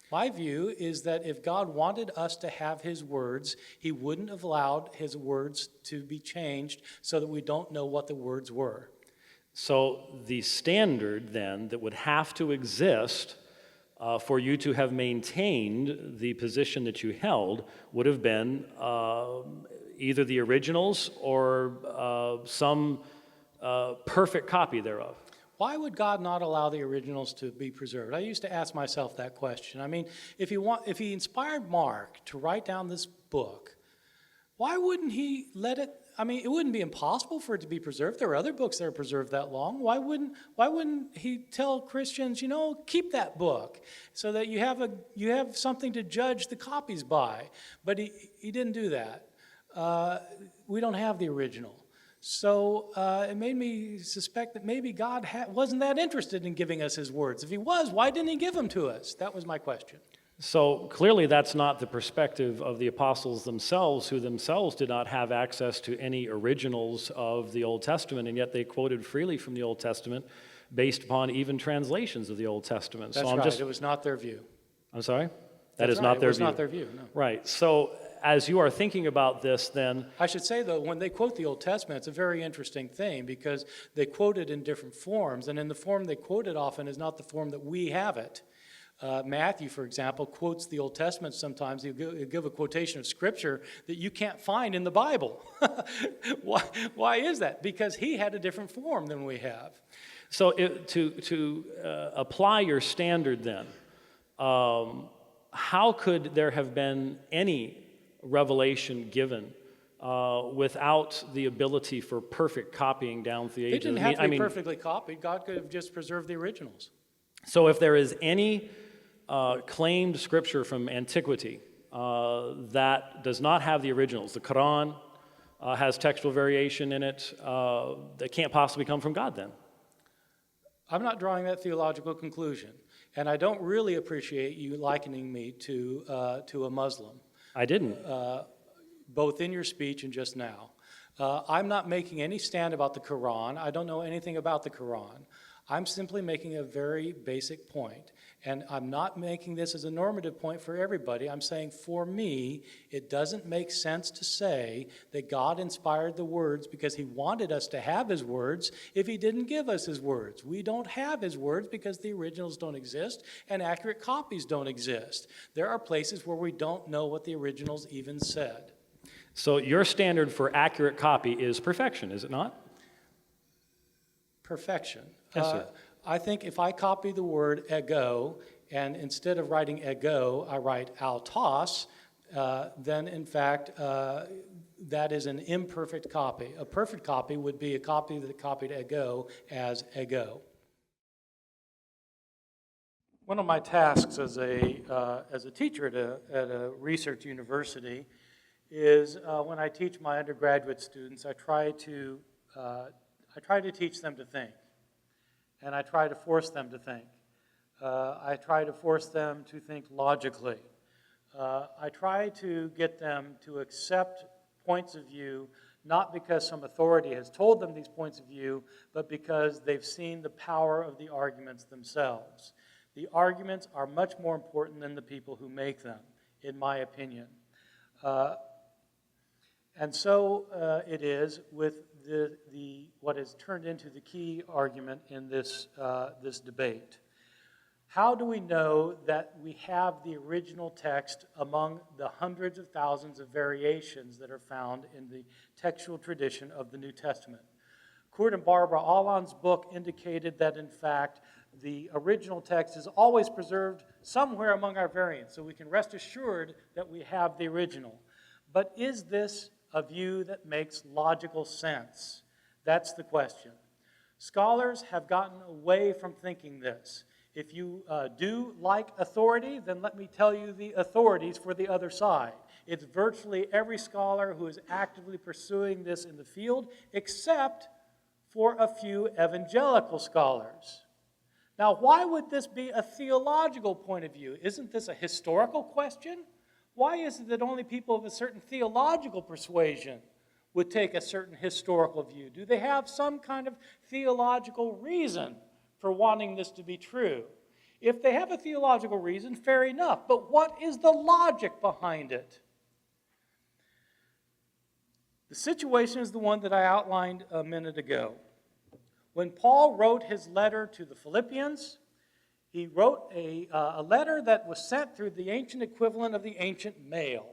My view is that if God wanted us to have his words, he wouldn't have allowed his words to be changed so that we don't know what the words were. So the standard then that would have to exist for you to have maintained the position that you held would have been either the originals or some perfect copy thereof. Why would God not allow the originals to be preserved? I used to ask myself that question. I mean, if he inspired Mark to write down this book, why wouldn't he let it? I mean, it wouldn't be impossible for it to be preserved. There are other books that are preserved that long. Why wouldn't he tell Christians, keep that book so that you have something to judge the copies by? But he didn't do that. We don't have the original. So it made me suspect that maybe God wasn't that interested in giving us his words. If he was, why didn't he give them to us? That was my question. So clearly that's not the perspective of the apostles themselves, who themselves did not have access to any originals of the Old Testament, and yet they quoted freely from the Old Testament based upon even translations of the Old Testament. That's right. It was not their view. I'm sorry? That is not their view. It was not their view, no. Right. So as you are thinking about this, then... I should say, though, when they quote the Old Testament, it's a very interesting thing because they quote it in different forms, and in the form they quote it often is not the form that we have it. Matthew, for example, quotes the Old Testament sometimes. He'll give a quotation of Scripture that you can't find in the Bible. Why is that? Because he had a different form than we have. So to apply your standard then, how could there have been any revelation given without the ability for perfect copying down through the ages? It didn't have to be perfectly copied. God could have just preserved the originals. So if there is any claimed scripture from antiquity that does not have the originals, the Quran has textual variation in it, that can't possibly come from God then? I'm not drawing that theological conclusion, and I don't really appreciate you likening me to a Muslim. I didn't. Both in your speech and just now. I'm not making any stand about the Quran. I don't know anything about the Quran. I'm simply making a very basic point. And I'm not making this as a normative point for everybody. I'm saying for me, it doesn't make sense to say that God inspired the words because he wanted us to have his words if he didn't give us his words. We don't have his words because the originals don't exist and accurate copies don't exist. There are places where we don't know what the originals even said. So your standard for accurate copy is perfection, is it not? Perfection. Yes, sir. I think if I copy the word ego, and instead of writing ego, I write autos, then in fact, that is an imperfect copy. A perfect copy would be a copy that copied ego as ego. One of my tasks as a teacher at a research university is when I teach my undergraduate students, I try to teach them to think, and I try to force them to think. I try to force them to think logically. I try to get them to accept points of view, not because some authority has told them these points of view, but because they've seen the power of the arguments themselves. The arguments are much more important than the people who make them, in my opinion. And so it is with what has turned into the key argument in this debate. How do we know that we have the original text among the hundreds of thousands of variations that are found in the textual tradition of the New Testament? Kurt and Barbara Allan's book indicated that, in fact, the original text is always preserved somewhere among our variants, so we can rest assured that we have the original. But is this a view that makes logical sense? That's the question. Scholars have gotten away from thinking this. If you do like authority, then let me tell you the authorities for the other side. It's virtually every scholar who is actively pursuing this in the field, except for a few evangelical scholars. Now, why would this be a theological point of view? Isn't this a historical question? Why is it that only people of a certain theological persuasion would take a certain historical view? Do they have some kind of theological reason for wanting this to be true? If they have a theological reason, fair enough. But what is the logic behind it? The situation is the one that I outlined a minute ago. When Paul wrote his letter to the Philippians, he wrote a letter that was sent through the ancient equivalent of the ancient mail.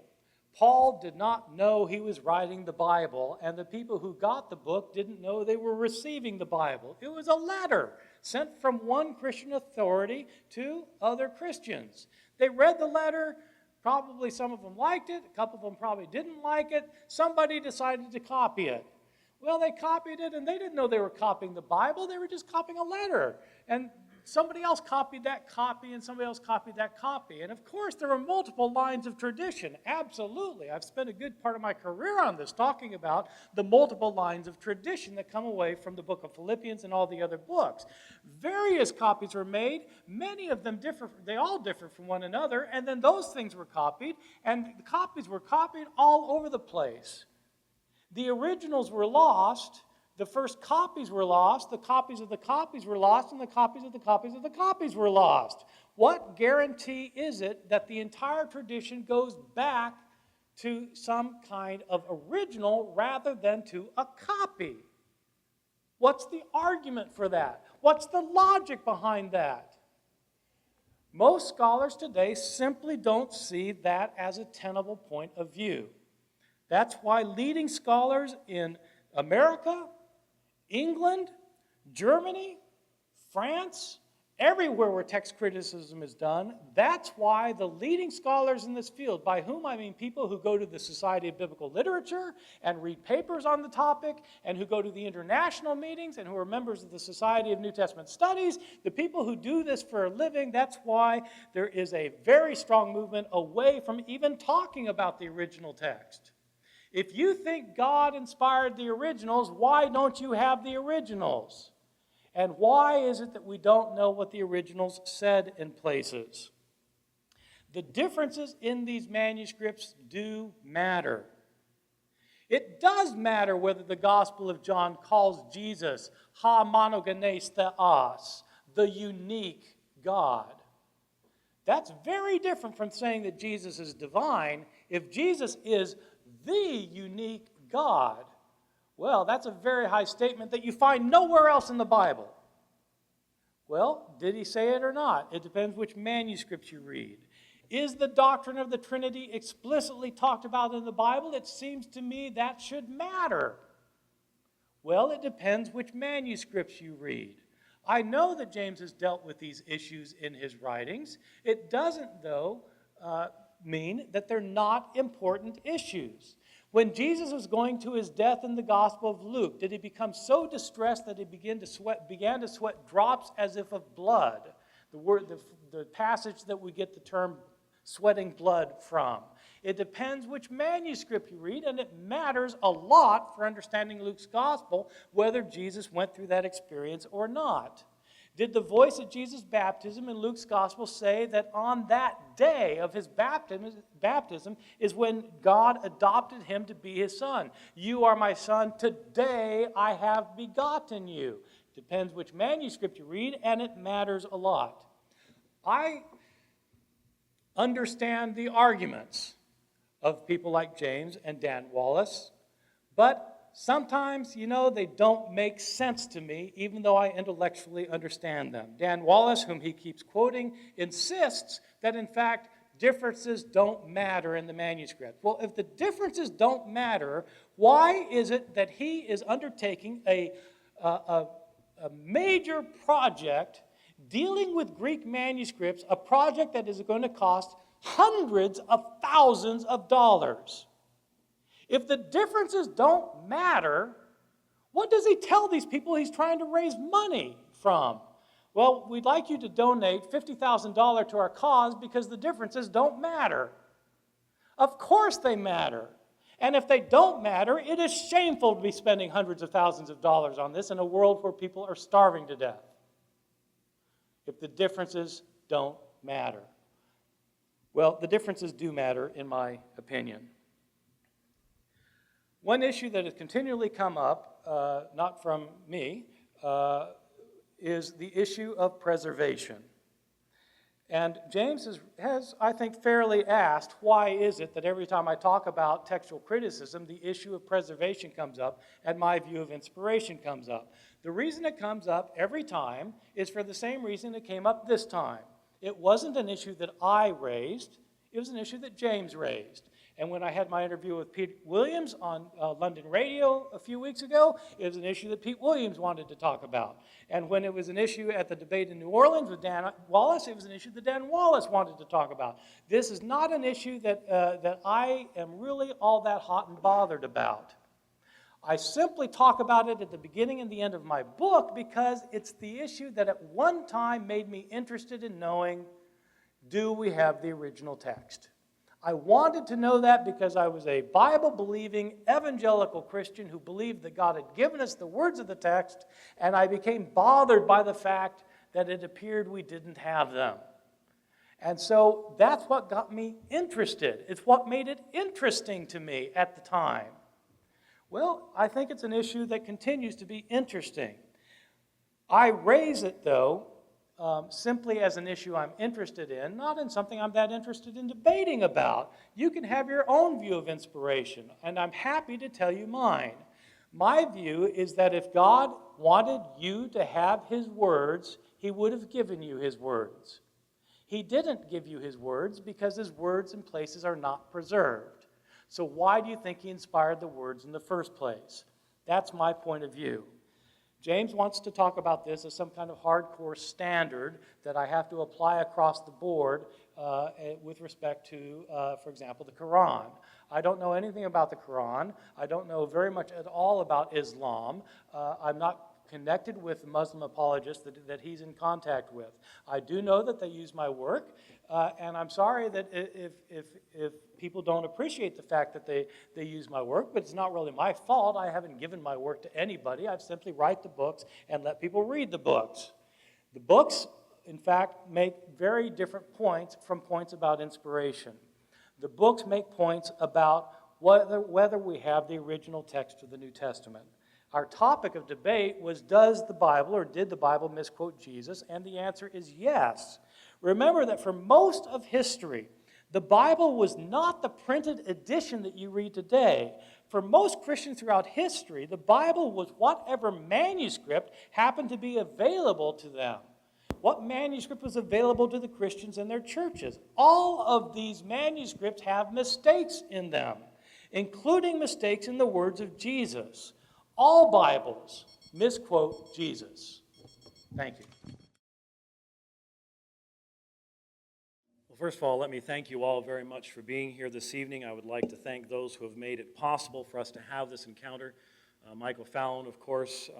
Paul did not know he was writing the Bible, and the people who got the book didn't know they were receiving the Bible. It was a letter sent from one Christian authority to other Christians. They read the letter. Probably some of them liked it. A couple of them probably didn't like it. Somebody decided to copy it. Well, they copied it, and they didn't know they were copying the Bible. They were just copying a letter. And somebody else copied that copy, and somebody else copied that copy. And of course, there are multiple lines of tradition. Absolutely. I've spent a good part of my career on this, talking about the multiple lines of tradition that come away from the book of Philippians and all the other books. Various copies were made. Many of them differ. They all differ from one another. And then those things were copied, and the copies were copied all over the place. The originals were lost. The first copies were lost, the copies of the copies were lost, and the copies of the copies of the copies were lost. What guarantee is it that the entire tradition goes back to some kind of original rather than to a copy? What's the argument for that? What's the logic behind that? Most scholars today simply don't see that as a tenable point of view. That's why leading scholars in America, England, Germany, France, everywhere where text criticism is done, that's why the leading scholars in this field, by whom I mean people who go to the Society of Biblical Literature and read papers on the topic, and who go to the international meetings, and who are members of the Society of New Testament Studies, the people who do this for a living, that's why there is a very strong movement away from even talking about the original text. If you think God inspired the originals, why don't you have the originals? And why is it that we don't know what the originals said in places? The differences in these manuscripts do matter. It does matter whether the Gospel of John calls Jesus ha monogenes theos, the unique God. That's very different from saying that Jesus is divine. If Jesus is the unique God, well, that's a very high statement that you find nowhere else in the Bible. Well, did he say it or not? It depends which manuscripts you read. Is the doctrine of the Trinity explicitly talked about in the Bible? It seems to me that should matter. Well, it depends which manuscripts you read. I know that James has dealt with these issues in his writings. It doesn't, though, mean that they're not important issues. When Jesus was going to his death in the Gospel of Luke, did he become so distressed that he began to sweat drops as if of blood? The passage that we get the term sweating blood from. It depends which manuscript you read, and it matters a lot for understanding Luke's Gospel whether Jesus went through that experience or not. Did the voice of Jesus' baptism in Luke's Gospel say that on that day of his baptism is when God adopted him to be his son? You are my son, today I have begotten you. Depends which manuscript you read, and it matters a lot. I understand the arguments of people like James and Dan Wallace, but sometimes, they don't make sense to me, even though I intellectually understand them. Dan Wallace, whom he keeps quoting, insists that, in fact, differences don't matter in the manuscript. Well, if the differences don't matter, why is it that he is undertaking a major project dealing with Greek manuscripts, a project that is going to cost hundreds of thousands of dollars? If the differences don't matter, what does he tell these people he's trying to raise money from? Well, we'd like you to donate $50,000 to our cause because the differences don't matter. Of course they matter. And if they don't matter, it is shameful to be spending hundreds of thousands of dollars on this in a world where people are starving to death. If the differences don't matter. Well, the differences do matter, in my opinion. One issue that has continually come up, not from me, is the issue of preservation. And James has, I think, fairly asked, why is it that every time I talk about textual criticism, the issue of preservation comes up and my view of inspiration comes up? The reason it comes up every time is for the same reason it came up this time. It wasn't an issue that I raised, it was an issue that James raised. And when I had my interview with Pete Williams on London radio a few weeks ago, it was an issue that Pete Williams wanted to talk about. And when it was an issue at the debate in New Orleans with Dan Wallace, it was an issue that Dan Wallace wanted to talk about. This is not an issue that I am really all that hot and bothered about. I simply talk about it at the beginning and the end of my book because it's the issue that at one time made me interested in knowing, do we have the original text? I wanted to know that because I was a Bible-believing evangelical Christian who believed that God had given us the words of the text, and I became bothered by the fact that it appeared we didn't have them. And so that's what got me interested. It's what made it interesting to me at the time. Well, I think it's an issue that continues to be interesting. I raise it, though, simply as an issue I'm interested in, not in something I'm that interested in debating about. You can have your own view of inspiration, and I'm happy to tell you mine. My view is that if God wanted you to have his words, he would have given you his words. He didn't give you his words because his words in places are not preserved. So why do you think he inspired the words in the first place? That's my point of view. James wants to talk about this as some kind of hardcore standard that I have to apply across the board with respect to, for example, the Quran. I don't know anything about the Quran. I don't know very much at all about Islam. I'm not connected with Muslim apologists that he's in contact with. I do know that they use my work, and I'm sorry that if people don't appreciate the fact that they use my work, but it's not really my fault. I haven't given my work to anybody. I simply write the books and let people read the books. The books, in fact, make very different points from points about inspiration. The books make points about whether we have the original text of the New Testament. Our topic of debate was, does the Bible or did the Bible misquote Jesus? And the answer is yes. Remember that for most of history, the Bible was not the printed edition that you read today. For most Christians throughout history, the Bible was whatever manuscript happened to be available to them. What manuscript was available to the Christians in their churches? All of these manuscripts have mistakes in them, including mistakes in the words of Jesus. All Bibles misquote Jesus. Thank you. Well, first of all, let me thank you all very much for being here this evening. I would like to thank those who have made it possible for us to have this encounter. Michael Fallon, of course,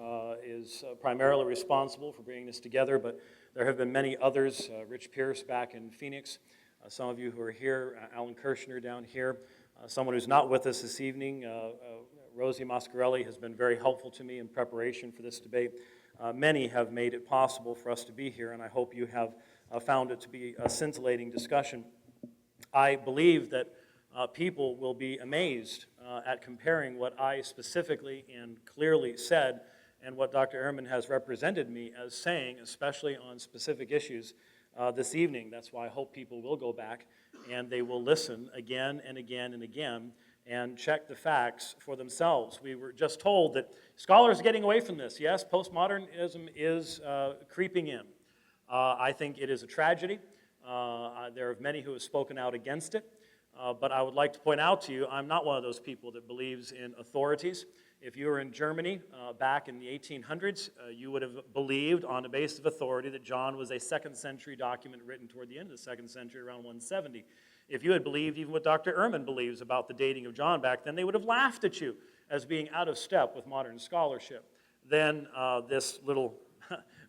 is primarily responsible for bringing this together, but there have been many others. Rich Pierce back in Phoenix, some of you who are here, Alan Kirshner down here, someone who's not with us this evening, Rosie Mascarelli, has been very helpful to me in preparation for this debate. Many have made it possible for us to be here, and I hope you have found it to be a scintillating discussion. I believe that people will be amazed at comparing what I specifically and clearly said and what Dr. Ehrman has represented me as saying, especially on specific issues this evening. That's why I hope people will go back and they will listen again and again and again and check the facts for themselves. We were just told that scholars are getting away from this. Yes, postmodernism is creeping in. I think it is a tragedy. There are many who have spoken out against it. But I would like to point out to you, I'm not one of those people that believes in authorities. If you were in Germany back in the 1800s, you would have believed on the basis of authority that John was a 2nd century document written toward the end of the 2nd century, around 170. If you had believed even what Dr. Ehrman believes about the dating of John back then, they would have laughed at you as being out of step with modern scholarship. Then this little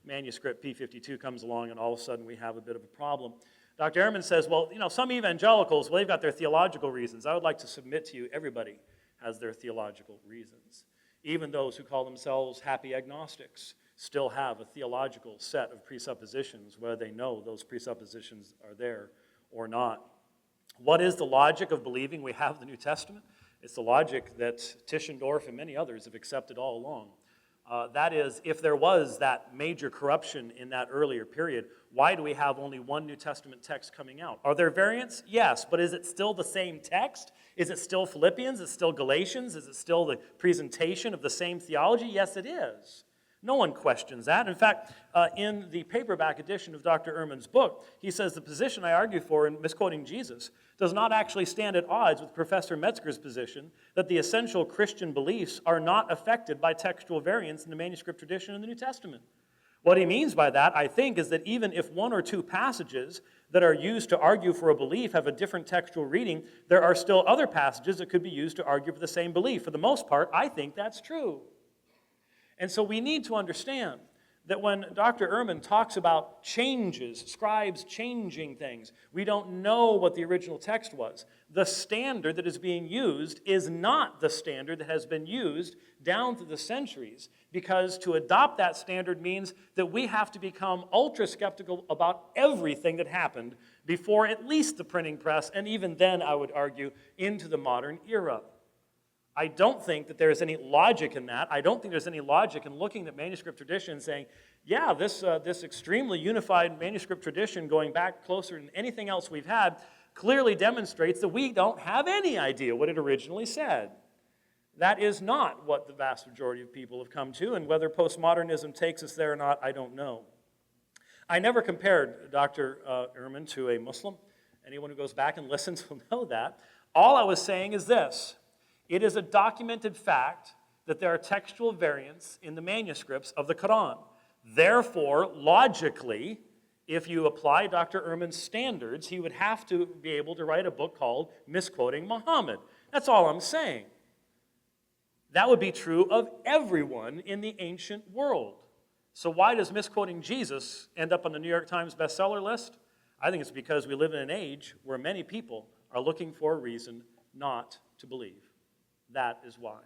manuscript P52 comes along, and all of a sudden we have a bit of a problem. Dr. Ehrman says, well, some evangelicals, well, they've got their theological reasons. I would like to submit to you, everybody has their theological reasons. Even those who call themselves happy agnostics still have a theological set of presuppositions, whether they know those presuppositions are there or not. What is the logic of believing we have the New Testament? It's the logic that Tischendorf and many others have accepted all along. That is, if there was that major corruption in that earlier period, why do we have only one New Testament text coming out? Are there variants? Yes, but is it still the same text? Is it still Philippians? Is it still Galatians? Is it still the presentation of the same theology? Yes, it is. No one questions that. In fact, in the paperback edition of Dr. Ehrman's book, he says the position I argue for in Misquoting Jesus does not actually stand at odds with Professor Metzger's position that the essential Christian beliefs are not affected by textual variants in the manuscript tradition in the New Testament. What he means by that, I think, is that even if one or two passages that are used to argue for a belief have a different textual reading, there are still other passages that could be used to argue for the same belief. For the most part, I think that's true. And so we need to understand that when Dr. Ehrman talks about changes, scribes changing things, we don't know what the original text was. The standard that is being used is not the standard that has been used down through the centuries, because to adopt that standard means that we have to become ultra-skeptical about everything that happened before at least the printing press, and even then, I would argue, into the modern era. I don't think that there's any logic in that. I don't think there's any logic in looking at manuscript tradition and saying, yeah, this extremely unified manuscript tradition going back closer than anything else we've had clearly demonstrates that we don't have any idea what it originally said. That is not what the vast majority of people have come to, and whether postmodernism takes us there or not, I don't know. I never compared Dr. Ehrman to a Muslim. Anyone who goes back and listens will know that. All I was saying is this. It is a documented fact that there are textual variants in the manuscripts of the Quran. Therefore, logically, if you apply Dr. Ehrman's standards, he would have to be able to write a book called Misquoting Muhammad. That's all I'm saying. That would be true of everyone in the ancient world. So why does Misquoting Jesus end up on the New York Times bestseller list? I think it's because we live in an age where many people are looking for a reason not to believe. That is why.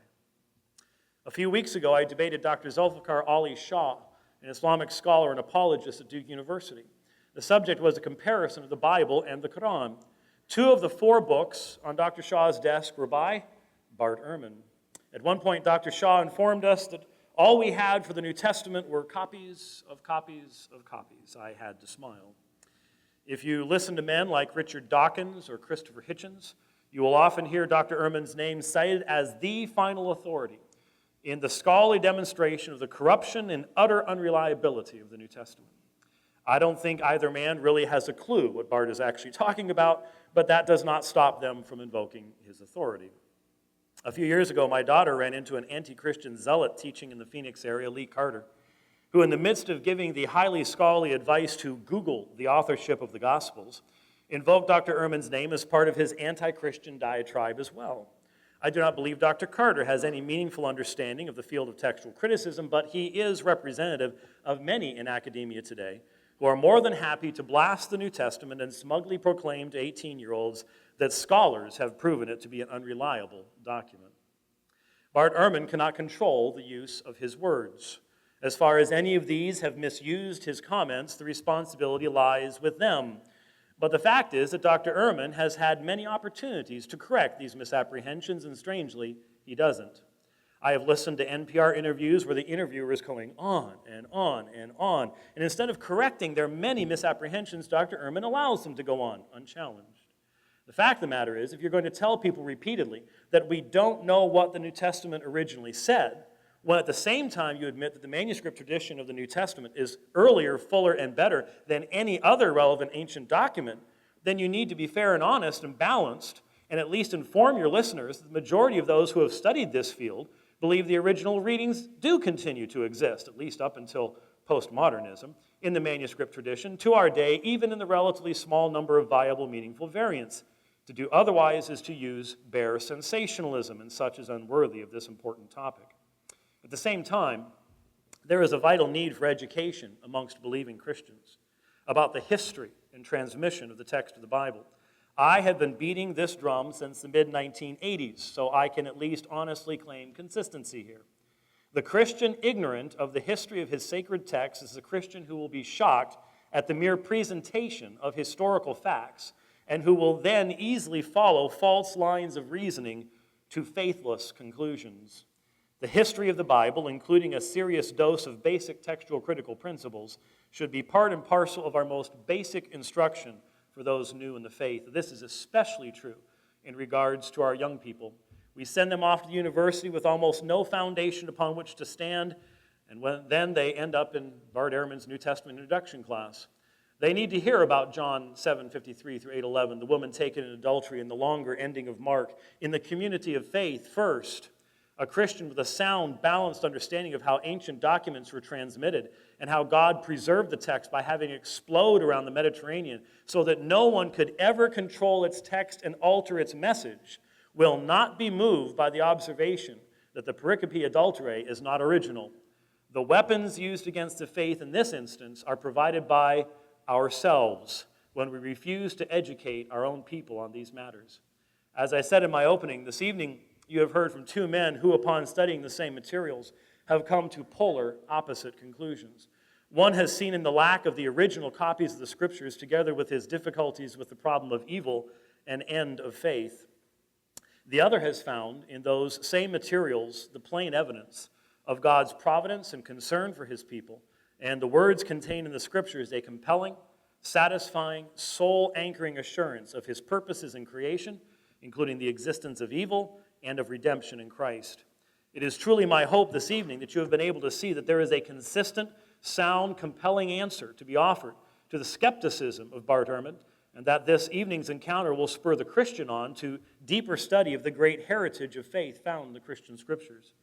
A few weeks ago, I debated Dr. Zulfikar Ali Shah, an Islamic scholar and apologist at Duke University. The subject was a comparison of the Bible and the Quran. 2 of the 4 books on Dr. Shah's desk were by Bart Ehrman. At one point, Dr. Shah informed us that all we had for the New Testament were copies of copies of copies. I had to smile. If you listen to men like Richard Dawkins or Christopher Hitchens, you will often hear Dr. Ehrman's name cited as the final authority in the scholarly demonstration of the corruption and utter unreliability of the New Testament. I don't think either man really has a clue what Bart is actually talking about, but that does not stop them from invoking his authority. A few years ago, my daughter ran into an anti-Christian zealot teaching in the Phoenix area, Lee Carter. who in the midst of giving the highly scholarly advice to Google the authorship of the Gospels, invoked Dr. Ehrman's name as part of his anti-Christian diatribe as well. I do not believe Dr. Carter has any meaningful understanding of the field of textual criticism, but he is representative of many in academia today who are more than happy to blast the New Testament and smugly proclaim to 18-year-olds that scholars have proven it to be an unreliable document. Bart Ehrman cannot control the use of his words. As far as any of these have misused his comments, the responsibility lies with them. But the fact is that Dr. Ehrman has had many opportunities to correct these misapprehensions, and strangely, he doesn't. I have listened to NPR interviews where the interviewer is going on and on and on, and instead of correcting their many misapprehensions, Dr. Ehrman allows them to go on unchallenged. The fact of the matter is, if you're going to tell people repeatedly that we don't know what the New Testament originally said, when at the same time you admit that the manuscript tradition of the New Testament is earlier, fuller, and better than any other relevant ancient document, then you need to be fair and honest and balanced, and at least inform your listeners that the majority of those who have studied this field believe the original readings do continue to exist, at least up until postmodernism, in the manuscript tradition, to our day, even in the relatively small number of viable, meaningful variants. To do otherwise is to use bare sensationalism, and such is unworthy of this important topic. At the same time, there is a vital need for education amongst believing Christians about the history and transmission of the text of the Bible. I have been beating this drum since the mid-1980s, so I can at least honestly claim consistency here. The Christian ignorant of the history of his sacred text is the Christian who will be shocked at the mere presentation of historical facts and who will then easily follow false lines of reasoning to faithless conclusions. The history of the Bible, including a serious dose of basic textual critical principles, should be part and parcel of our most basic instruction for those new in the faith. This is especially true in regards to our young people. We send them off to the university with almost no foundation upon which to stand, and then they end up in Bart Ehrman's New Testament introduction class. They need to hear about John 7:53 through 8:11, the woman taken in adultery, and the longer ending of Mark, in the community of faith first. A Christian with a sound, balanced understanding of how ancient documents were transmitted and how God preserved the text by having it explode around the Mediterranean so that no one could ever control its text and alter its message will not be moved by the observation that the pericope adulterae is not original. The weapons used against the faith in this instance are provided by ourselves when we refuse to educate our own people on these matters. As I said in my opening, this evening you have heard from two men who, upon studying the same materials, have come to polar opposite conclusions. One has seen in the lack of the original copies of the Scriptures, together with his difficulties with the problem of evil, an end of faith. The other has found in those same materials the plain evidence of God's providence and concern for his people, and the words contained in the Scriptures a compelling, satisfying, soul-anchoring assurance of his purposes in creation, including the existence of evil and of redemption in Christ. It is truly my hope this evening that you have been able to see that there is a consistent, sound, compelling answer to be offered to the skepticism of Bart Ehrman, and that this evening's encounter will spur the Christian on to deeper study of the great heritage of faith found in the Christian Scriptures.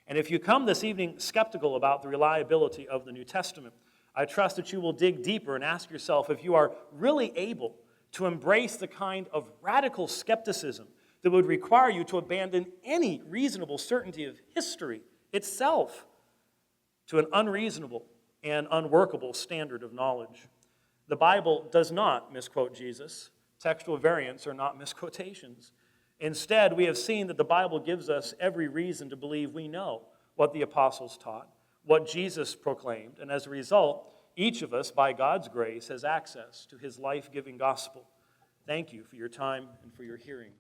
And if you come this evening skeptical about the reliability of the New Testament, I trust that you will dig deeper and ask yourself if you are really able to embrace the kind of radical skepticism that would require you to abandon any reasonable certainty of history itself to an unreasonable and unworkable standard of knowledge. The Bible does not misquote Jesus. Textual variants are not misquotations. Instead, we have seen that the Bible gives us every reason to believe we know what the apostles taught, what Jesus proclaimed, and as a result, each of us, by God's grace, has access to his life-giving gospel. Thank you for your time and for your hearing.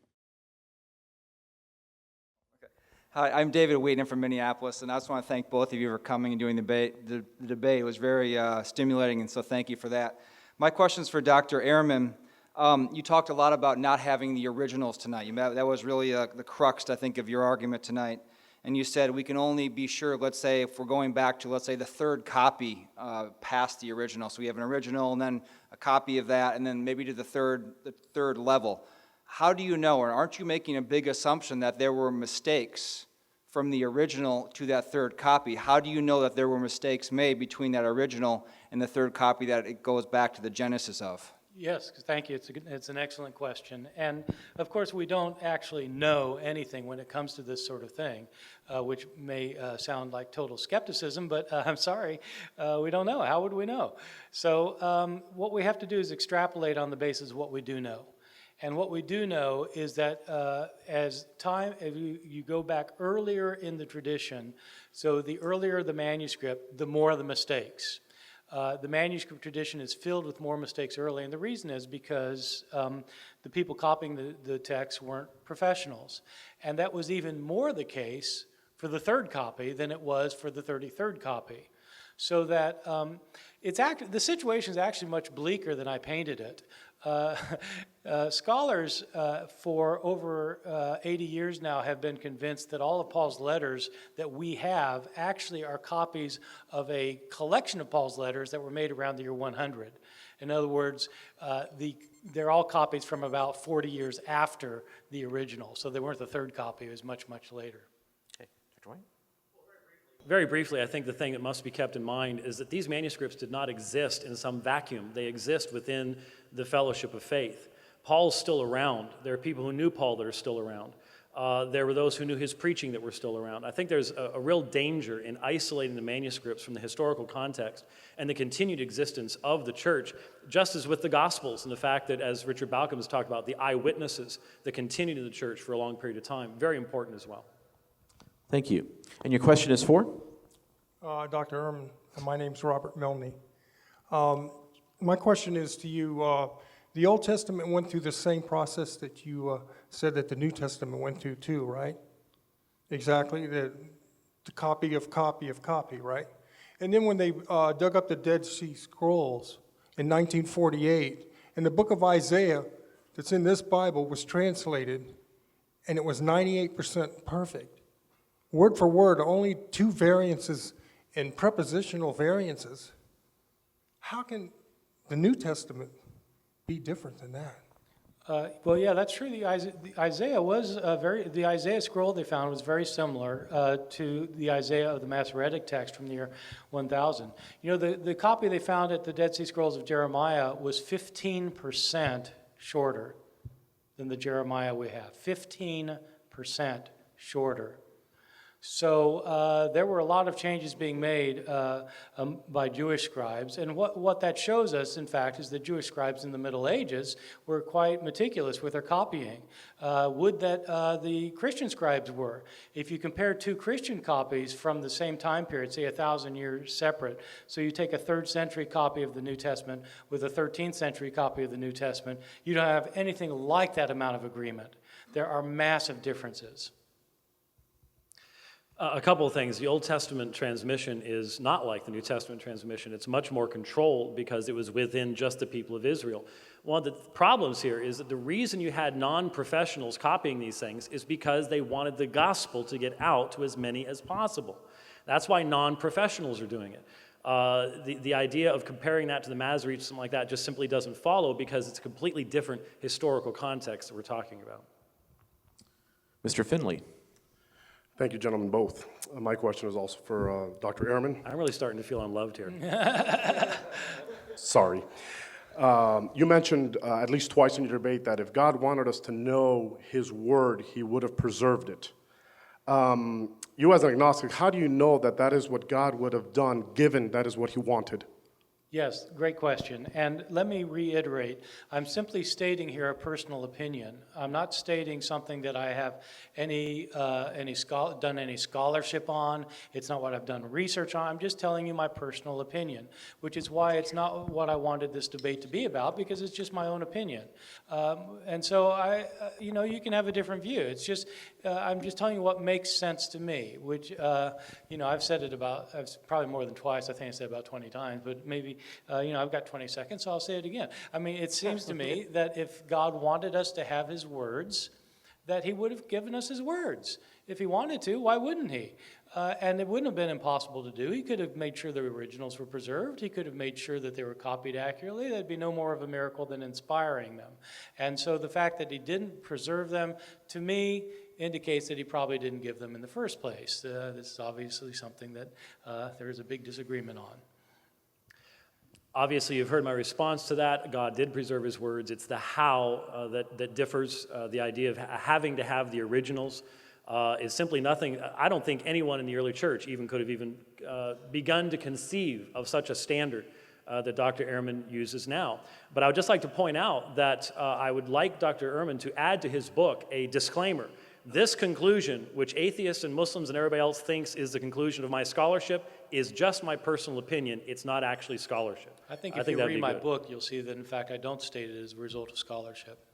Hi, I'm David Wheaton from Minneapolis, and I just want to thank both of you for coming and doing the debate. It was very stimulating, and so thank you for that. My question is for Dr. Ehrman. You talked a lot about not having the originals tonight. That was really the crux, I think, of your argument tonight. And you said we can only be sure, let's say, if we're going back to, let's say, the third copy past the original. So we have an original and then a copy of that, and then maybe to the third level. How do you know, or aren't you making a big assumption that there were mistakes from the original to that third copy, how do you know that there were mistakes made between that original and the third copy that it goes back to the genesis of? Yes, thank you. It's an excellent question. And of course, we don't actually know anything when it comes to this sort of thing, which may sound like total skepticism, but I'm sorry, we don't know. How would we know? So what we have to do is extrapolate on the basis of what we do know. And what we do know is that if you go back earlier in the tradition, so the earlier the manuscript, the more the mistakes. The manuscript tradition is filled with more mistakes early, and the reason is because the people copying the text weren't professionals. And that was even more the case for the third copy than it was for the 33rd copy. So that the situation is actually much bleaker than I painted it. Scholars for over 80 years now have been convinced that all of Paul's letters that we have actually are copies of a collection of Paul's letters that were made around the year 100. In other words, they're all copies from about 40 years after the original. So they weren't the third copy, it was much, much later. Okay, Dr. White? Very briefly, I think the thing that must be kept in mind is that these manuscripts did not exist in some vacuum. They exist within the fellowship of faith. Paul's still around. There are people who knew Paul that are still around. There were those who knew his preaching that were still around. I think there's a real danger in isolating the manuscripts from the historical context and the continued existence of the church, just as with the Gospels and the fact that, as Richard Balcom has talked about, the eyewitnesses that continued in the church for a long period of time, very important as well. Thank you. And your question is for? Dr. Ehrman, and my name's Robert Milne. My question is to you, the Old Testament went through the same process that you said that the New Testament went through too, right? Exactly, the copy of copy of copy, right? And then when they dug up the Dead Sea Scrolls in 1948, and the book of Isaiah that's in this Bible was translated, and it was 98% perfect. Word for word, only 2 variances and prepositional variances. How can the New Testament be different than that? Well, yeah, that's true. The Isaiah was the Isaiah scroll they found was very similar to the Isaiah of the Masoretic text from the year 1000. You know, the copy they found at the Dead Sea Scrolls of Jeremiah was 15% shorter than the Jeremiah we have. 15% shorter. So there were a lot of changes being made by Jewish scribes, and what that shows us, in fact, is that Jewish scribes in the Middle Ages were quite meticulous with their copying. Would that the Christian scribes were. If you compare 2 Christian copies from the same time period, say 1,000 years separate, so you take a 3rd century copy of the New Testament with a 13th century copy of the New Testament, you don't have anything like that amount of agreement. There are massive differences. A couple of things. The Old Testament transmission is not like the New Testament transmission. It's much more controlled because it was within just the people of Israel. One of the problems here is that the reason you had non-professionals copying these things is because they wanted the gospel to get out to as many as possible. That's why non-professionals are doing it. The idea of comparing that to the Masoretes, something like that, just simply doesn't follow because it's a completely different historical context that we're talking about. Mr. Finley. Thank you, gentlemen, both. My question is also for Dr. Ehrman. I'm really starting to feel unloved here. Sorry. You mentioned at least twice in your debate that if God wanted us to know His Word, He would have preserved it. You as an agnostic, how do you know that that is what God would have done, given that is what He wanted? Yes, great question. And let me reiterate, I'm simply stating here a personal opinion. I'm not stating something that I have done any scholarship on. It's not what I've done research on. I'm just telling you my personal opinion, which is why it's not what I wanted this debate to be about, because it's just my own opinion. And so you can have a different view. It's just, I'm just telling you what makes sense to me, which, I've said it probably more than twice. I think I said it about 20 times, but maybe I've got 20 seconds, so I'll say it again. I mean, it seems to me that if God wanted us to have His words, that he would have given us his words. If he wanted to, why wouldn't he? And it wouldn't have been impossible to do. He could have made sure the originals were preserved. He could have made sure that they were copied accurately. That'd be no more of a miracle than inspiring them. And so the fact that he didn't preserve them, to me, indicates that he probably didn't give them in the first place. This is obviously something that there is a big disagreement on. Obviously, you've heard my response to that. God did preserve his words. It's the how that differs. The idea of having to have the originals is simply nothing. I don't think anyone in the early church even could have even begun to conceive of such a standard that Dr. Ehrman uses now. But I would just like to point out that I would like Dr. Ehrman to add to his book a disclaimer. This conclusion, which atheists and Muslims and everybody else thinks is the conclusion of my scholarship, is just my personal opinion. It's not actually scholarship. I think if you read my book, you'll see that, in fact, I don't state it as a result of scholarship.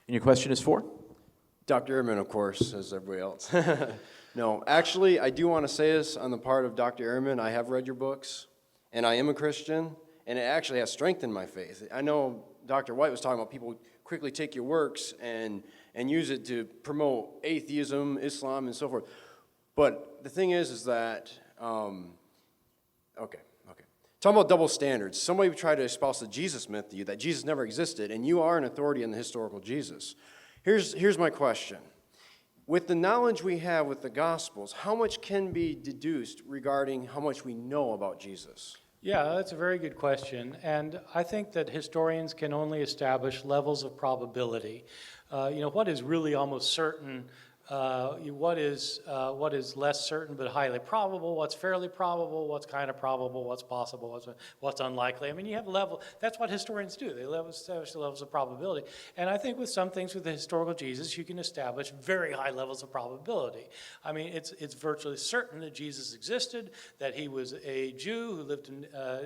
And your question is for? Dr. Ehrman, of course, as everybody else. No, actually, I do want to say this on the part of Dr. Ehrman. I have read your books, and I am a Christian, and it actually has strengthened my faith. I know Dr. White was talking about people quickly take your works and use it to promote atheism, Islam, and so forth. But the thing is that, okay. Talking about double standards. Somebody tried to espouse the Jesus myth to you, that Jesus never existed, and you are an authority in the historical Jesus. Here's my question. With the knowledge we have with the Gospels, how much can be deduced regarding how much we know about Jesus? Yeah, that's a very good question. And I think that historians can only establish levels of probability. What is really almost certain, what is less certain but highly probable, what's fairly probable, what's kind of probable, what's possible, what's unlikely. I mean, you have level. That's what historians do. They establish the levels of probability. And I think with some things with the historical Jesus, you can establish very high levels of probability. I mean, it's virtually certain that Jesus existed, that he was a Jew who lived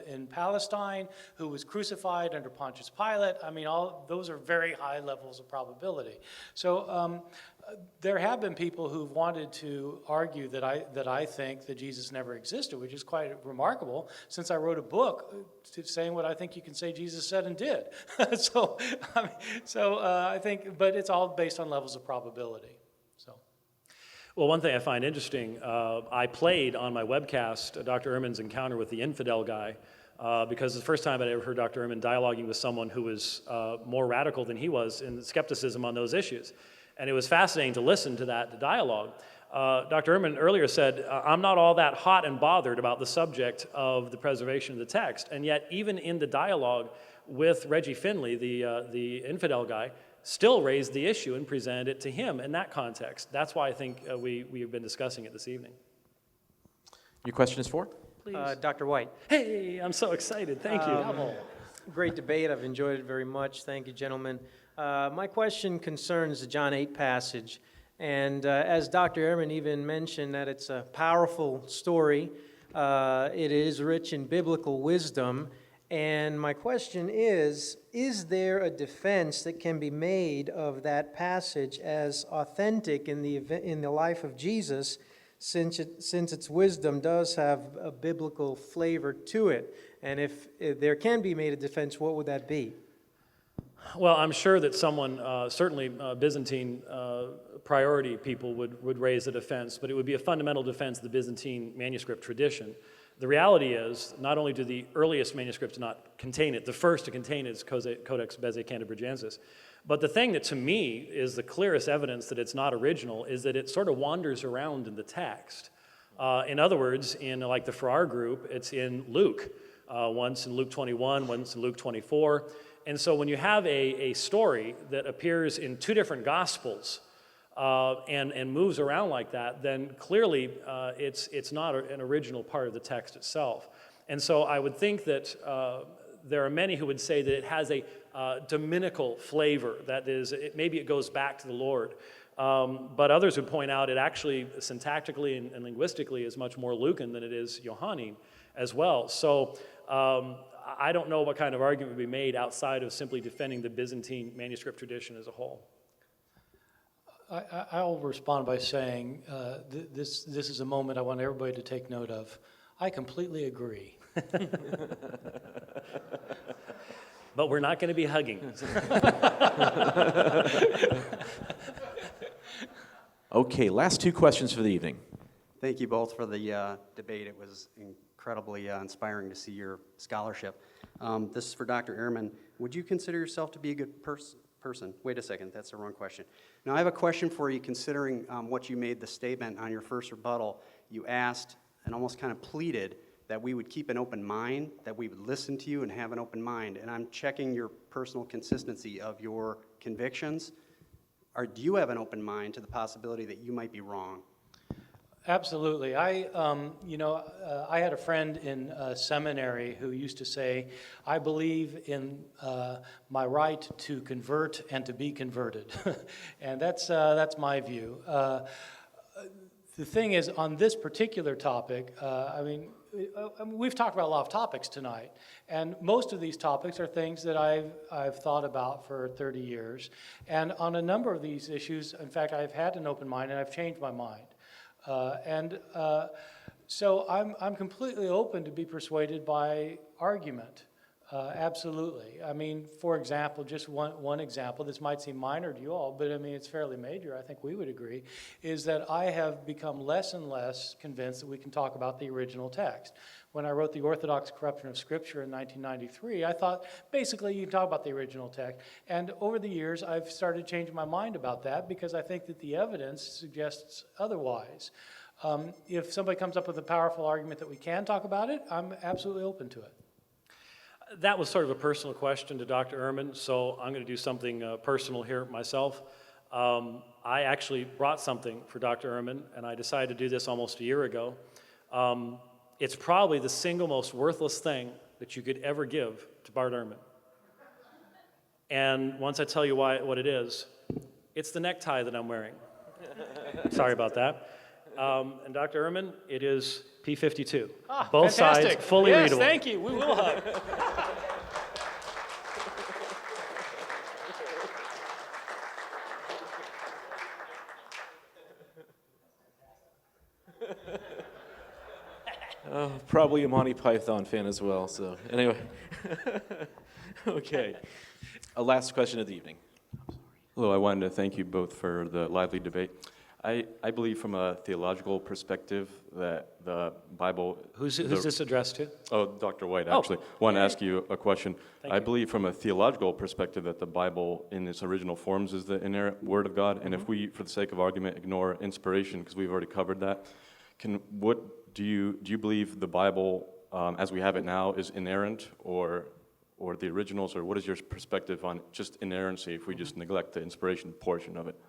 in Palestine, who was crucified under Pontius Pilate. I mean, all those are very high levels of probability. So there have been people who've wanted to argue that I think that Jesus never existed, which is quite remarkable, since I wrote a book saying what I think you can say Jesus said and did. I think, but it's all based on levels of probability. Well, one thing I find interesting, I played on my webcast Dr. Ehrman's encounter with the infidel guy, because it's the first time I'd ever heard Dr. Ehrman dialoguing with someone who was more radical than he was in skepticism on those issues. And it was fascinating to listen to that dialogue. Dr. Ehrman earlier said, I'm not all that hot and bothered about the subject of the preservation of the text. And yet, even in the dialogue with Reggie Finley, the infidel guy, still raised the issue and presented it to him in that context. That's why I think we have been discussing it this evening. Your question is for? Please. Dr. White. Hey, I'm so excited. Thank you. Great debate. I've enjoyed it very much. Thank you, gentlemen. My question concerns the John 8 passage. And as Dr. Ehrman even mentioned, that it's a powerful story. It is rich in biblical wisdom. And my question is there a defense that can be made of that passage as authentic in the life of Jesus, since its wisdom does have a biblical flavor to it? And if there can be made a defense, what would that be? Well, I'm sure that someone, certainly Byzantine priority people would raise a defense, but it would be a fundamental defense of the Byzantine manuscript tradition. The reality is, not only do the earliest manuscripts not contain it, the first to contain it is Codex Bezae-Cantabrigensis, but the thing that to me is the clearest evidence that it's not original is that it sort of wanders around in the text. In other words, in like the Farrar group, it's in Luke, once in Luke 21, once in Luke 24. And so when you have a story that appears in two different Gospels and moves around like that, then clearly it's not an original part of the text itself. And so I would think that there are many who would say that it has a dominical flavor, that is, maybe it goes back to the Lord. But others would point out it actually syntactically and linguistically is much more Lucan than it is Johannine as well. So I don't know what kind of argument would be made outside of simply defending the Byzantine manuscript tradition as a whole. I'll respond by saying this is a moment I want everybody to take note of. I completely agree. But we're not going to be hugging. Okay, last two questions for the evening. Thank you both for the debate. It was incredibly inspiring to see your scholarship. This is for Dr. Ehrman. Would you consider yourself to be a good person? Wait a second, that's the wrong question. Now, I have a question for you considering what you made the statement on your first rebuttal. You asked and almost kind of pleaded that we would keep an open mind, that we would listen to you and have an open mind. And I'm checking your personal consistency of your convictions. Or do you have an open mind to the possibility that you might be wrong? Absolutely. I had a friend in seminary who used to say, I believe in my right to convert and to be converted. And that's my view. The thing is, on this particular topic, we've talked about a lot of topics tonight, and most of these topics are things that I've thought about for 30 years. And on a number of these issues, in fact, I've had an open mind and I've changed my mind. So I'm completely open to be persuaded by argument. Absolutely. I mean, for example, just one example, this might seem minor to you all, but I mean, it's fairly major, I think we would agree, is that I have become less and less convinced that we can talk about the original text. When I wrote The Orthodox Corruption of Scripture in 1993, I thought, basically, you can talk about the original text. And over the years, I've started changing my mind about that because I think that the evidence suggests otherwise. If somebody comes up with a powerful argument that we can talk about it, I'm absolutely open to it. That was sort of a personal question to Dr. Ehrman, so I'm going to do something personal here myself. I actually brought something for Dr. Ehrman, and I decided to do this almost a year ago. It's probably the single most worthless thing that you could ever give to Bart Ehrman. And once I tell you what it is, it's the necktie that I'm wearing. Sorry about that. And Dr. Ehrman, it is P52. Both fantastic. sides fully readable. Yes, thank you. We will hug. Probably a Monty Python fan as well, so anyway. Okay. A last question of the evening. Hello, I wanted to thank you both for the lively debate. I believe from a theological perspective that the Bible... Who's this addressed to? Oh, Dr. White, actually. Want to ask you a question. Thank I you. believe from a theological perspective that the Bible in its original forms is the inerrant Word of God, and if we, for the sake of argument, ignore inspiration, because we've already covered that, do you believe the Bible, as we have it now, is inerrant, or the originals, or what is your perspective on just inerrancy if we just neglect the inspiration portion of it?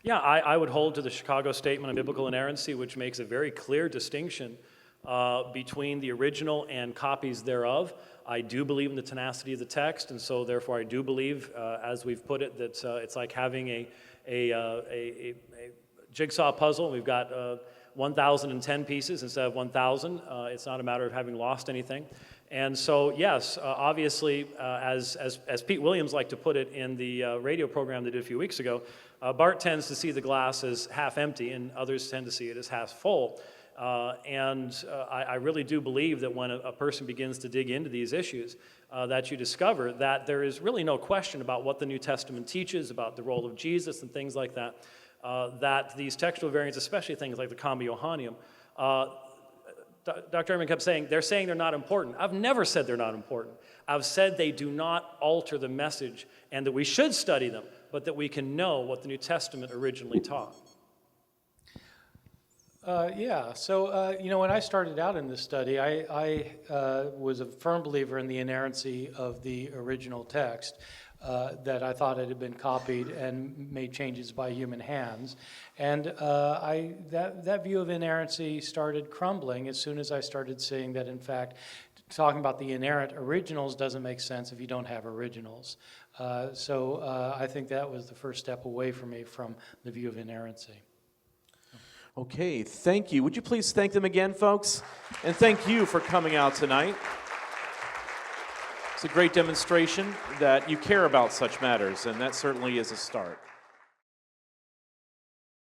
Yeah, I would hold to the Chicago Statement on Biblical Inerrancy, which makes a very clear distinction between the original and copies thereof. I do believe in the tenacity of the text, and so therefore I do believe, as we've put it, that it's like having a jigsaw puzzle. We've got 1,010 pieces instead of 1,000. It's not a matter of having lost anything. And so, yes, obviously, as Pete Williams liked to put it in the radio program they did a few weeks ago, Bart tends to see the glass as half empty, and others tend to see it as half full. I really do believe that when a person begins to dig into these issues, that you discover that there is really no question about what the New Testament teaches, about the role of Jesus and things like that, that these textual variants, especially things like the Combi Johannium, Dr. Ehrman kept saying, they're not important. I've never said they're not important. I've said they do not alter the message and that we should study them, but that we can know what the New Testament originally taught. When I started out in this study, I was a firm believer in the inerrancy of the original text, that I thought it had been copied and made changes by human hands. And that view of inerrancy started crumbling as soon as I started seeing that, in fact, talking about the inerrant originals doesn't make sense if you don't have originals. I think that was the first step away for me from the view of inerrancy. Okay, thank you. Would you please thank them again, folks? And thank you for coming out tonight. It's a great demonstration that you care about such matters, and that certainly is a start.